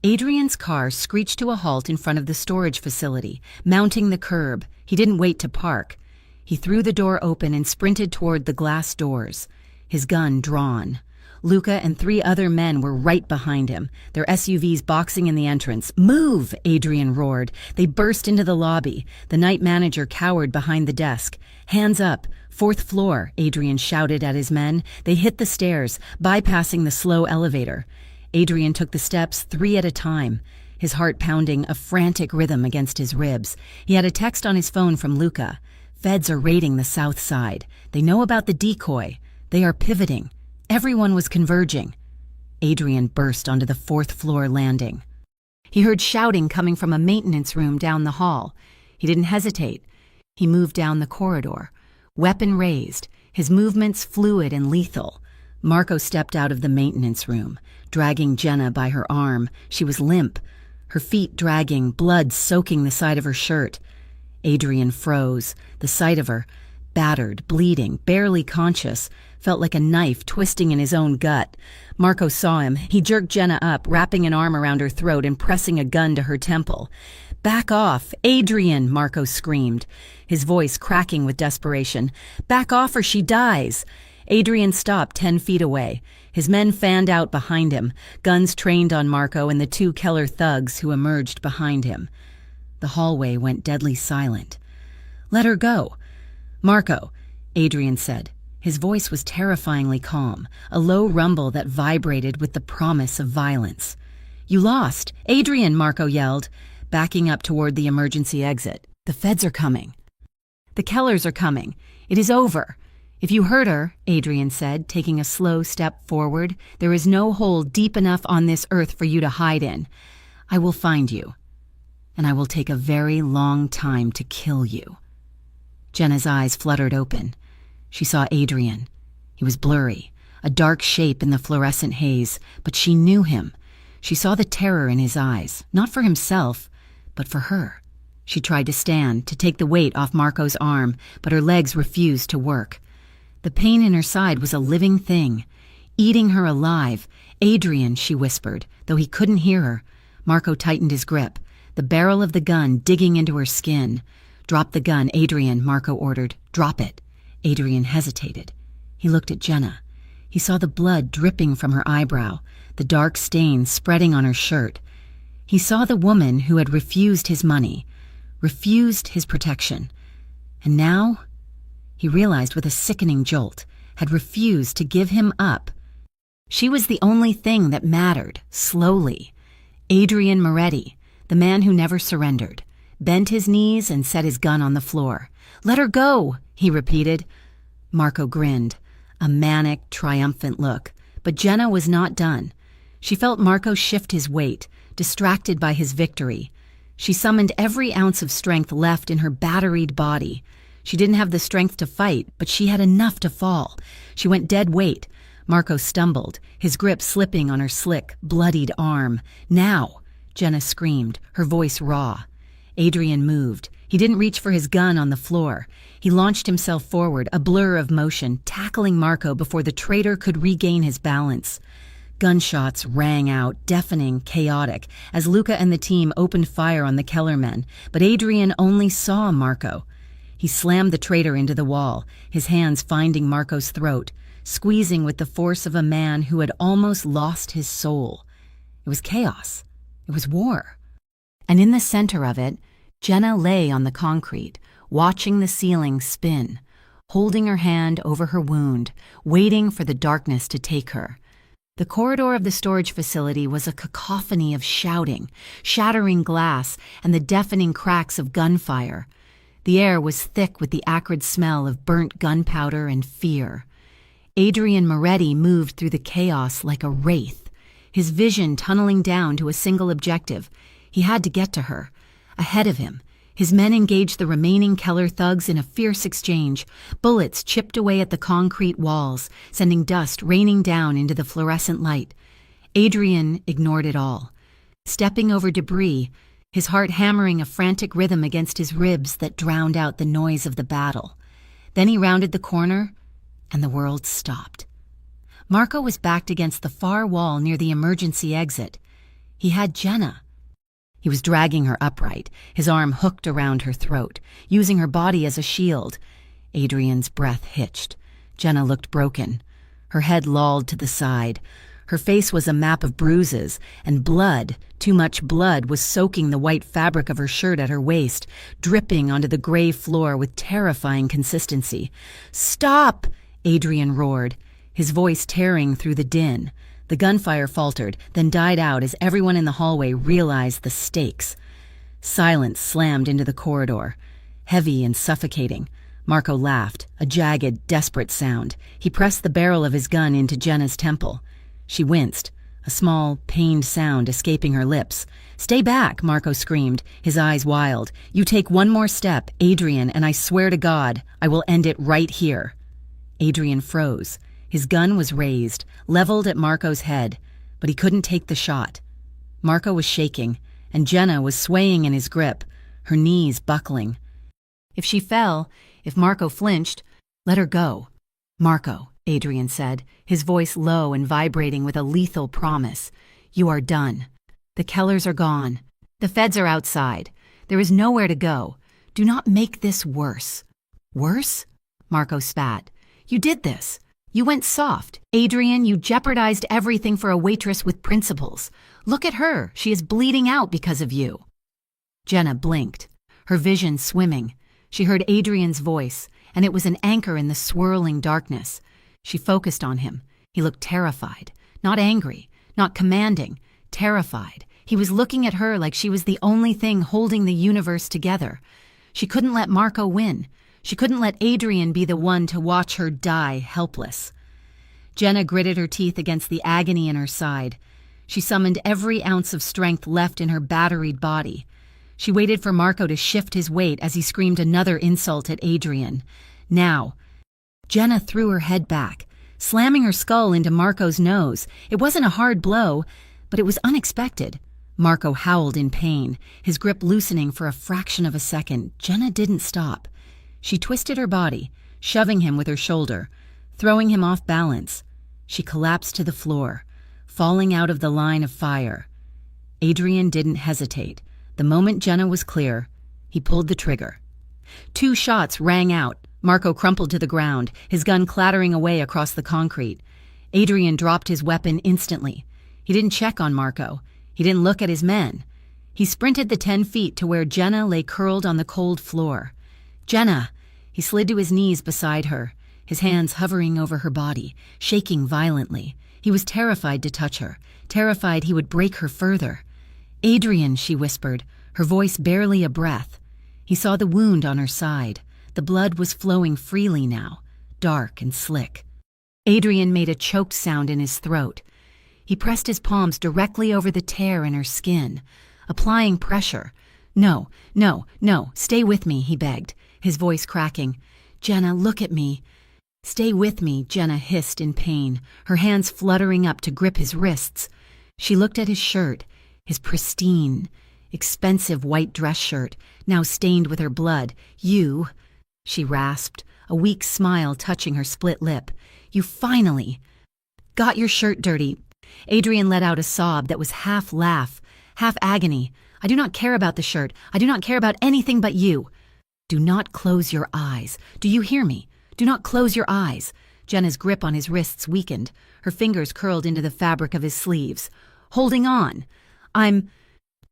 Adrian's car screeched to a halt in front of the storage facility, mounting the curb. He didn't wait to park. He threw the door open and sprinted toward the glass doors, his gun drawn. Luca and 3 other men were right behind him, their SUVs boxing in the entrance. "Move!" Adrian roared. They burst into the lobby. The night manager cowered behind the desk. "Hands up! 4th floor!" Adrian shouted at his men. They hit the stairs, bypassing the slow elevator. Adrian took the steps 3 at a time, his heart pounding a frantic rhythm against his ribs. He had a text on his phone from Luca. "Feds are raiding the south side. They know about the decoy. They are pivoting. Everyone was converging." Adrian burst onto the 4th floor landing. He heard shouting coming from a maintenance room down the hall. He didn't hesitate. He moved down the corridor, weapon raised, his movements fluid and lethal. Marco stepped out of the maintenance room, dragging Jenna by her arm. She was limp, her feet dragging, blood soaking the side of her shirt. Adrian froze. The sight of her, battered, bleeding, barely conscious, felt like a knife twisting in his own gut. Marco saw him. He jerked Jenna up, wrapping an arm around her throat and pressing a gun to her temple. "Back off! Adrian!" Marco screamed, his voice cracking with desperation. "Back off or she dies!" Adrian stopped 10 feet away. His men fanned out behind him, guns trained on Marco and the 2 Keller thugs who emerged behind him. The hallway went deadly silent. "Let her go." "Marco," Adrian said. His voice was terrifyingly calm, a low rumble that vibrated with the promise of violence. "You lost! Adrian!" Marco yelled, backing up toward the emergency exit. "The feds are coming. The Kellers are coming. It is over. If you hurt her," Adrian said, taking a slow step forward, "there is no hole deep enough on this earth for you to hide in. I will find you, and I will take a very long time to kill you." Jenna's eyes fluttered open. She saw Adrian. He was blurry, a dark shape in the fluorescent haze, but she knew him. She saw the terror in his eyes, not for himself, but for her. She tried to stand, to take the weight off Marco's arm, but her legs refused to work. The pain in her side was a living thing, eating her alive. "Adrian," she whispered, though he couldn't hear her. Marco tightened his grip, the barrel of the gun digging into her skin. "Drop the gun, Adrian," Marco ordered. "Drop it." Adrian hesitated. He looked at Jenna. He saw the blood dripping from her eyebrow, the dark stain spreading on her shirt. He saw the woman who had refused his money, refused his protection. And now, he realized with a sickening jolt, had refused to give him up. She was the only thing that mattered, slowly. Adrian Moretti, the man who never surrendered, bent his knees and set his gun on the floor. "Let her go," he repeated. Marco grinned, a manic, triumphant look. But Jenna was not done. She felt Marco shift his weight, distracted by his victory. She summoned every ounce of strength left in her batteried body. She didn't have the strength to fight, but she had enough to fall. She went dead weight. Marco stumbled, his grip slipping on her slick, bloodied arm. "Now!" Jenna screamed, her voice raw. Adrian moved. He didn't reach for his gun on the floor. He launched himself forward, a blur of motion, tackling Marco before the traitor could regain his balance. Gunshots rang out, deafening, chaotic, as Luca and the team opened fire on the Keller men, but Adrian only saw Marco. He slammed the traitor into the wall, his hands finding Marco's throat, squeezing with the force of a man who had almost lost his soul. It was chaos. It was war. And in the center of it, Jenna lay on the concrete, watching the ceiling spin, holding her hand over her wound, waiting for the darkness to take her. The corridor of the storage facility was a cacophony of shouting, shattering glass, and the deafening cracks of gunfire. The air was thick with the acrid smell of burnt gunpowder and fear. Adrian Moretti moved through the chaos like a wraith, his vision tunneling down to a single objective. He had to get to her. Ahead of him, his men engaged the remaining Keller thugs in a fierce exchange. Bullets chipped away at the concrete walls, sending dust raining down into the fluorescent light. Adrian ignored it all, stepping over debris, his heart hammering a frantic rhythm against his ribs that drowned out the noise of the battle. Then he rounded the corner, and the world stopped. Marco was backed against the far wall near the emergency exit. He had Jenna. He was dragging her upright, his arm hooked around her throat, using her body as a shield. Adrian's breath hitched. Jenna looked broken. Her head lolled to the side. Her face was a map of bruises, and blood, too much blood, was soaking the white fabric of her shirt at her waist, dripping onto the gray floor with terrifying consistency. "Stop!" Adrian roared, his voice tearing through the din. The gunfire faltered, then died out as everyone in the hallway realized the stakes. Silence slammed into the corridor, heavy and suffocating. Marco laughed, a jagged, desperate sound. He pressed the barrel of his gun into Jenna's temple. She winced, a small, pained sound escaping her lips. "Stay back," Marco screamed, his eyes wild. "You take one more step, Adrian, and I swear to God, I will end it right here." Adrian froze. His gun was raised, leveled at Marco's head, but he couldn't take the shot. Marco was shaking, and Jenna was swaying in his grip, her knees buckling. If she fell, if Marco flinched, let her go. Marco, Adrian said, his voice low and vibrating with a lethal promise. You are done. The Kellers are gone. The feds are outside. There is nowhere to go. Do not make this worse. Worse? Marco spat. You did this. You went soft. Adrian, you jeopardized everything for a waitress with principles. Look at her. She is bleeding out because of you. Jenna blinked, her vision swimming. She heard Adrian's voice, and it was an anchor in the swirling darkness. She focused on him. He looked terrified, not angry, not commanding, terrified. He was looking at her like she was the only thing holding the universe together. She couldn't let Marco win. She couldn't let Adrian be the one to watch her die helpless. Jenna gritted her teeth against the agony in her side. She summoned every ounce of strength left in her batteried body. She waited for Marco to shift his weight as he screamed another insult at Adrian. Now. Jenna threw her head back, slamming her skull into Marco's nose. It wasn't a hard blow, but it was unexpected. Marco howled in pain, his grip loosening for a fraction of a second. Jenna didn't stop. She twisted her body, shoving him with her shoulder, throwing him off balance. She collapsed to the floor, falling out of the line of fire. Adrian didn't hesitate. The moment Jenna was clear, he pulled the trigger. 2 shots rang out. Marco crumpled to the ground, his gun clattering away across the concrete. Adrian dropped his weapon instantly. He didn't check on Marco. He didn't look at his men. He sprinted the 10 feet to where Jenna lay curled on the cold floor. Jenna! He slid to his knees beside her, his hands hovering over her body, shaking violently. He was terrified to touch her, terrified he would break her further. Adrian, she whispered, her voice barely a breath. He saw the wound on her side. The blood was flowing freely now, dark and slick. Adrian made a choked sound in his throat. He pressed his palms directly over the tear in her skin, applying pressure. No, no, no, stay with me, he begged, his voice cracking. Jenna, look at me. Stay with me, Jenna hissed in pain, her hands fluttering up to grip his wrists. She looked at his shirt, his pristine, expensive white dress shirt, now stained with her blood. You, she rasped, a weak smile touching her split lip. You finally got your shirt dirty. Adrian let out a sob that was half laugh, half agony. I do not care about the shirt. I do not care about anything but you. Do not close your eyes. Do you hear me? Do not close your eyes. Jenna's grip on his wrists weakened. Her fingers curled into the fabric of his sleeves. Holding on. I'm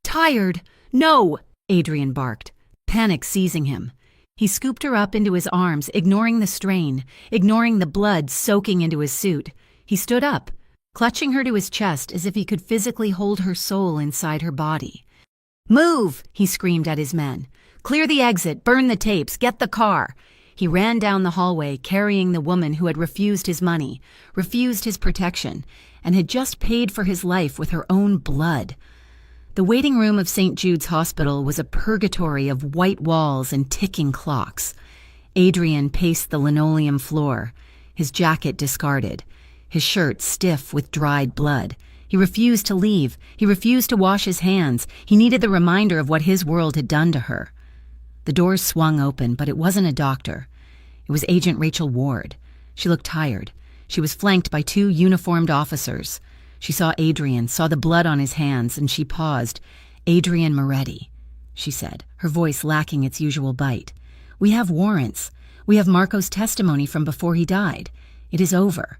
tired. No, Adrian barked, panic seizing him. He scooped her up into his arms, ignoring the strain, ignoring the blood soaking into his suit. He stood up, clutching her to his chest as if he could physically hold her soul inside her body. Move, he screamed at his men. Clear the exit, burn the tapes, get the car. He ran down the hallway, carrying the woman who had refused his money, refused his protection, and had just paid for his life with her own blood. The waiting room of St. Jude's Hospital was a purgatory of white walls and ticking clocks. Adrian paced the linoleum floor, his jacket discarded, his shirt stiff with dried blood. He refused to leave. He refused to wash his hands. He needed the reminder of what his world had done to her. The doors swung open, but it wasn't a doctor. It was Agent Rachel Ward. She looked tired. She was flanked by 2 uniformed officers. She saw Adrian, saw the blood on his hands, and she paused. Adrian Moretti, she said, her voice lacking its usual bite. We have warrants. We have Marco's testimony from before he died. It is over.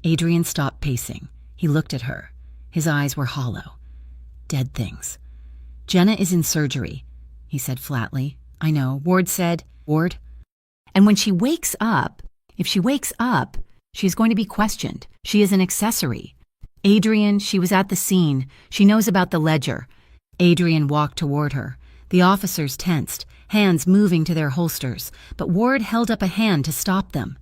Adrian stopped pacing. He looked at her. His eyes were hollow. Dead things. Jenna is in surgery, he said flatly. I know. Ward said, Ward. And when she wakes up, if she wakes up, she is going to be questioned. She is an accessory. Adrian, she was at the scene. She knows about the ledger. Adrian walked toward her. The officers tensed, hands moving to their holsters, but Ward held up a hand to stop them.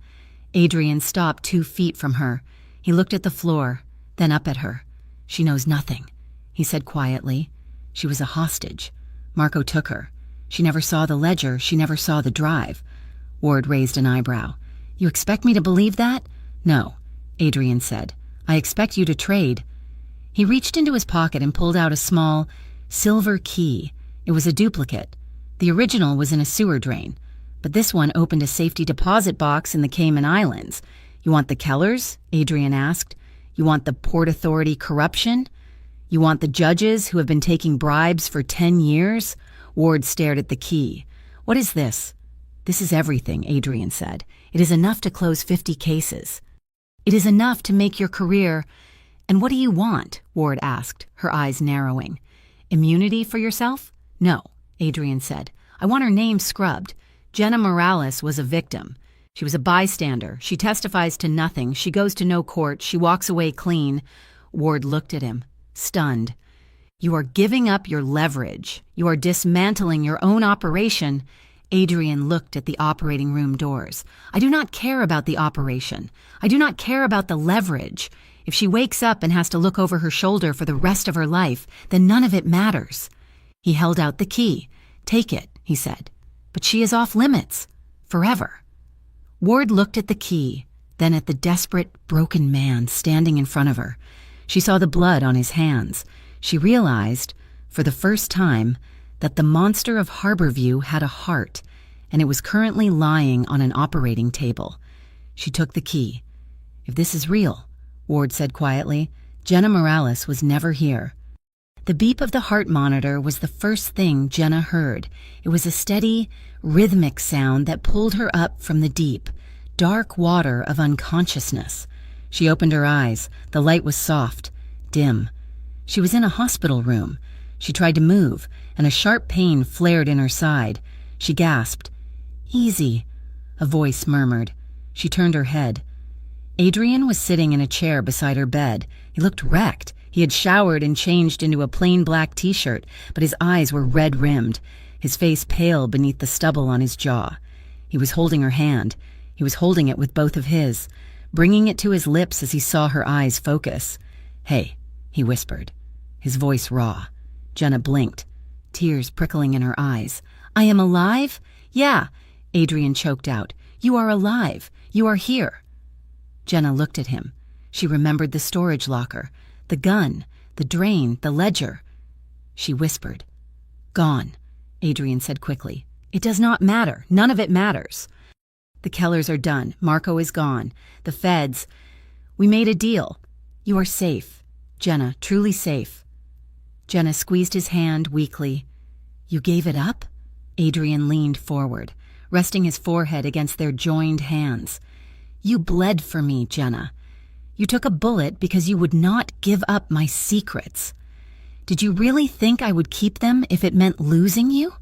Adrian stopped 2 feet from her. He looked at the floor, then up at her. She knows nothing, he said quietly. She was a hostage. Marco took her. She never saw the ledger. She never saw the drive. Ward raised an eyebrow. You expect me to believe that? No, Adrian said. I expect you to trade. He reached into his pocket and pulled out a small, silver key. It was a duplicate. The original was in a sewer drain, but this one opened a safety deposit box in the Cayman Islands. You want the Kellers? Adrian asked. You want the Port Authority corruption? You want the judges who have been taking bribes for 10 years? Ward stared at the key. What is this? This is everything, Adrian said. It is enough to close 50 cases. It is enough to make your career. And what do you want? Ward asked, her eyes narrowing. Immunity for yourself? No, Adrian said. I want her name scrubbed. Jenna Morales was a victim. She was a bystander. She testifies to nothing. She goes to no court. She walks away clean. Ward looked at him, stunned. You are giving up your leverage. You are dismantling your own operation. Adrian looked at the operating room doors. I do not care about the operation. I do not care about the leverage. If she wakes up and has to look over her shoulder for the rest of her life, then none of it matters. He held out the key. Take it, he said. But she is off limits. Forever. Ward looked at the key, then at the desperate, broken man standing in front of her. She saw the blood on his hands. She realized, for the first time, that the monster of Harborview had a heart, and it was currently lying on an operating table. She took the key. If this is real, Ward said quietly, Jenna Morales was never here. The beep of the heart monitor was the first thing Jenna heard. It was a steady, rhythmic sound that pulled her up from the deep, dark water of unconsciousness. She opened her eyes. The light was soft, dim. She was in a hospital room. She tried to move, and a sharp pain flared in her side. She gasped. Easy, a voice murmured. She turned her head. Adrian was sitting in a chair beside her bed. He looked wrecked. He had showered and changed into a plain black t-shirt, but his eyes were red-rimmed, his face pale beneath the stubble on his jaw. He was holding her hand. He was holding it with both of his, bringing it to his lips as he saw her eyes focus. Hey, he whispered, his voice raw. Jenna blinked, tears prickling in her eyes. I am alive? Yeah, Adrian choked out. You are alive. You are here. Jenna looked at him. She remembered the storage locker, the gun, the drain, the ledger. She whispered. Gone, Adrian said quickly. It does not matter. None of it matters. The Kellers are done. Marco is gone. The feds. We made a deal. You are safe. Jenna, truly safe. Jenna squeezed his hand weakly. You gave it up? Adrian leaned forward, resting his forehead against their joined hands. You bled for me, Jenna. You took a bullet because you would not give up my secrets. Did you really think I would keep them if it meant losing you?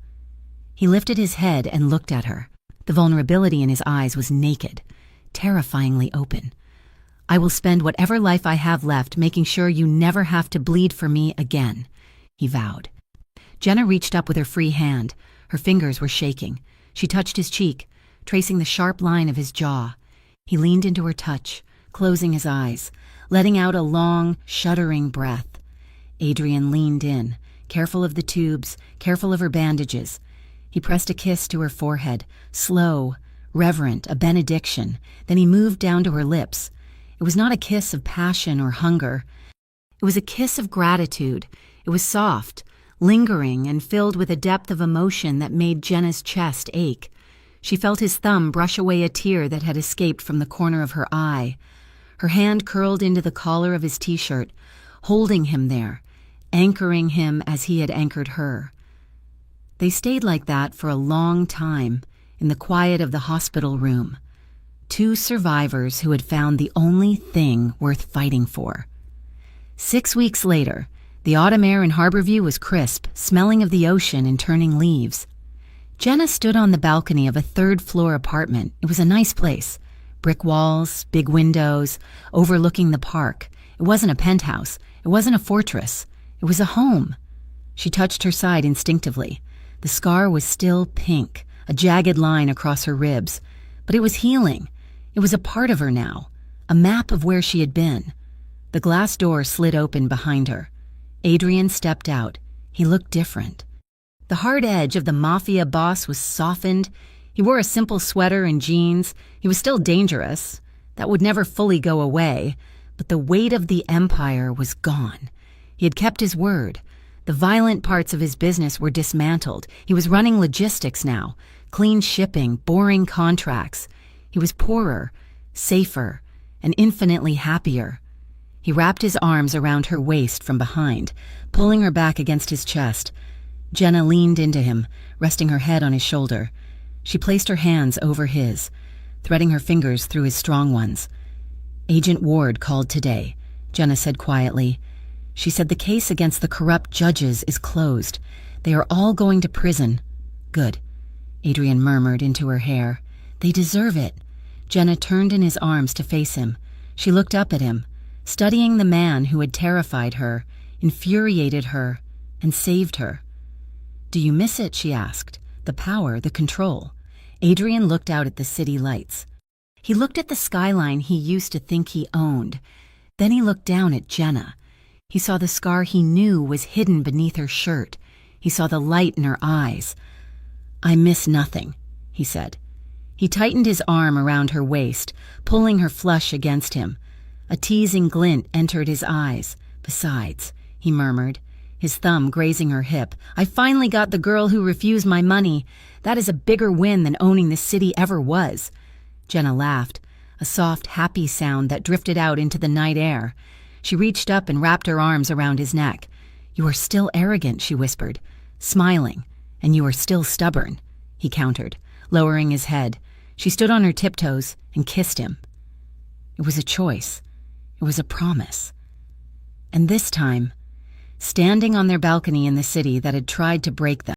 He lifted his head and looked at her. The vulnerability in his eyes was naked, terrifyingly open. I will spend whatever life I have left making sure you never have to bleed for me again, he vowed. Jenna reached up with her free hand. Her fingers were shaking. She touched his cheek, tracing the sharp line of his jaw. He leaned into her touch, closing his eyes, letting out a long, shuddering breath. Adrian leaned in, careful of the tubes, careful of her bandages. He pressed a kiss to her forehead, slow, reverent, a benediction. Then he moved down to her lips. It was not a kiss of passion or hunger. It was a kiss of gratitude. It was soft, lingering, and filled with a depth of emotion that made Jenna's chest ache. She felt his thumb brush away a tear that had escaped from the corner of her eye. Her hand curled into the collar of his t-shirt, holding him there, anchoring him as he had anchored her. They stayed like that for a long time, in the quiet of the hospital room. Two survivors who had found the only thing worth fighting for. 6 weeks later, the autumn air in Harborview was crisp, smelling of the ocean and turning leaves. Jenna stood on the balcony of a third-floor apartment. It was a nice place. Brick walls, big windows, overlooking the park. It wasn't a penthouse. It wasn't a fortress. It was a home. She touched her side instinctively. The scar was still pink, a jagged line across her ribs. But it was healing. It was a part of her now, a map of where she had been. The glass door slid open behind her. Adrian stepped out. He looked different. The hard edge of the Mafia boss was softened. He wore a simple sweater and jeans. He was still dangerous. That would never fully go away, but the weight of the empire was gone. He had kept his word. The violent parts of his business were dismantled. He was running logistics now, clean shipping, boring contracts. He was poorer, safer, and infinitely happier. He wrapped his arms around her waist from behind, pulling her back against his chest. Jenna leaned into him, resting her head on his shoulder. She placed her hands over his, threading her fingers through his strong ones. "Agent Ward called today," Jenna said quietly. "She said the case against the corrupt judges is closed. They are all going to prison." "Good," Adrian murmured into her hair. "They deserve it." Jenna turned in his arms to face him. She looked up at him, studying the man who had terrified her, infuriated her, and saved her. "Do you miss it?" she asked. "The power, the control." Adrian looked out at the city lights. He looked at the skyline he used to think he owned. Then he looked down at Jenna. He saw the scar he knew was hidden beneath her shirt. He saw the light in her eyes. "I miss nothing," he said. He tightened his arm around her waist, pulling her flush against him. A teasing glint entered his eyes. "Besides," he murmured, his thumb grazing her hip, "I finally got the girl who refused my money. That is a bigger win than owning this city ever was." Jenna laughed, a soft, happy sound that drifted out into the night air. She reached up and wrapped her arms around his neck. "You are still arrogant," she whispered, smiling, "and you are still stubborn," he countered, lowering his head. She stood on her tiptoes and kissed him. It was a choice. It was a promise. And this time, standing on their balcony in the city that had tried to break them,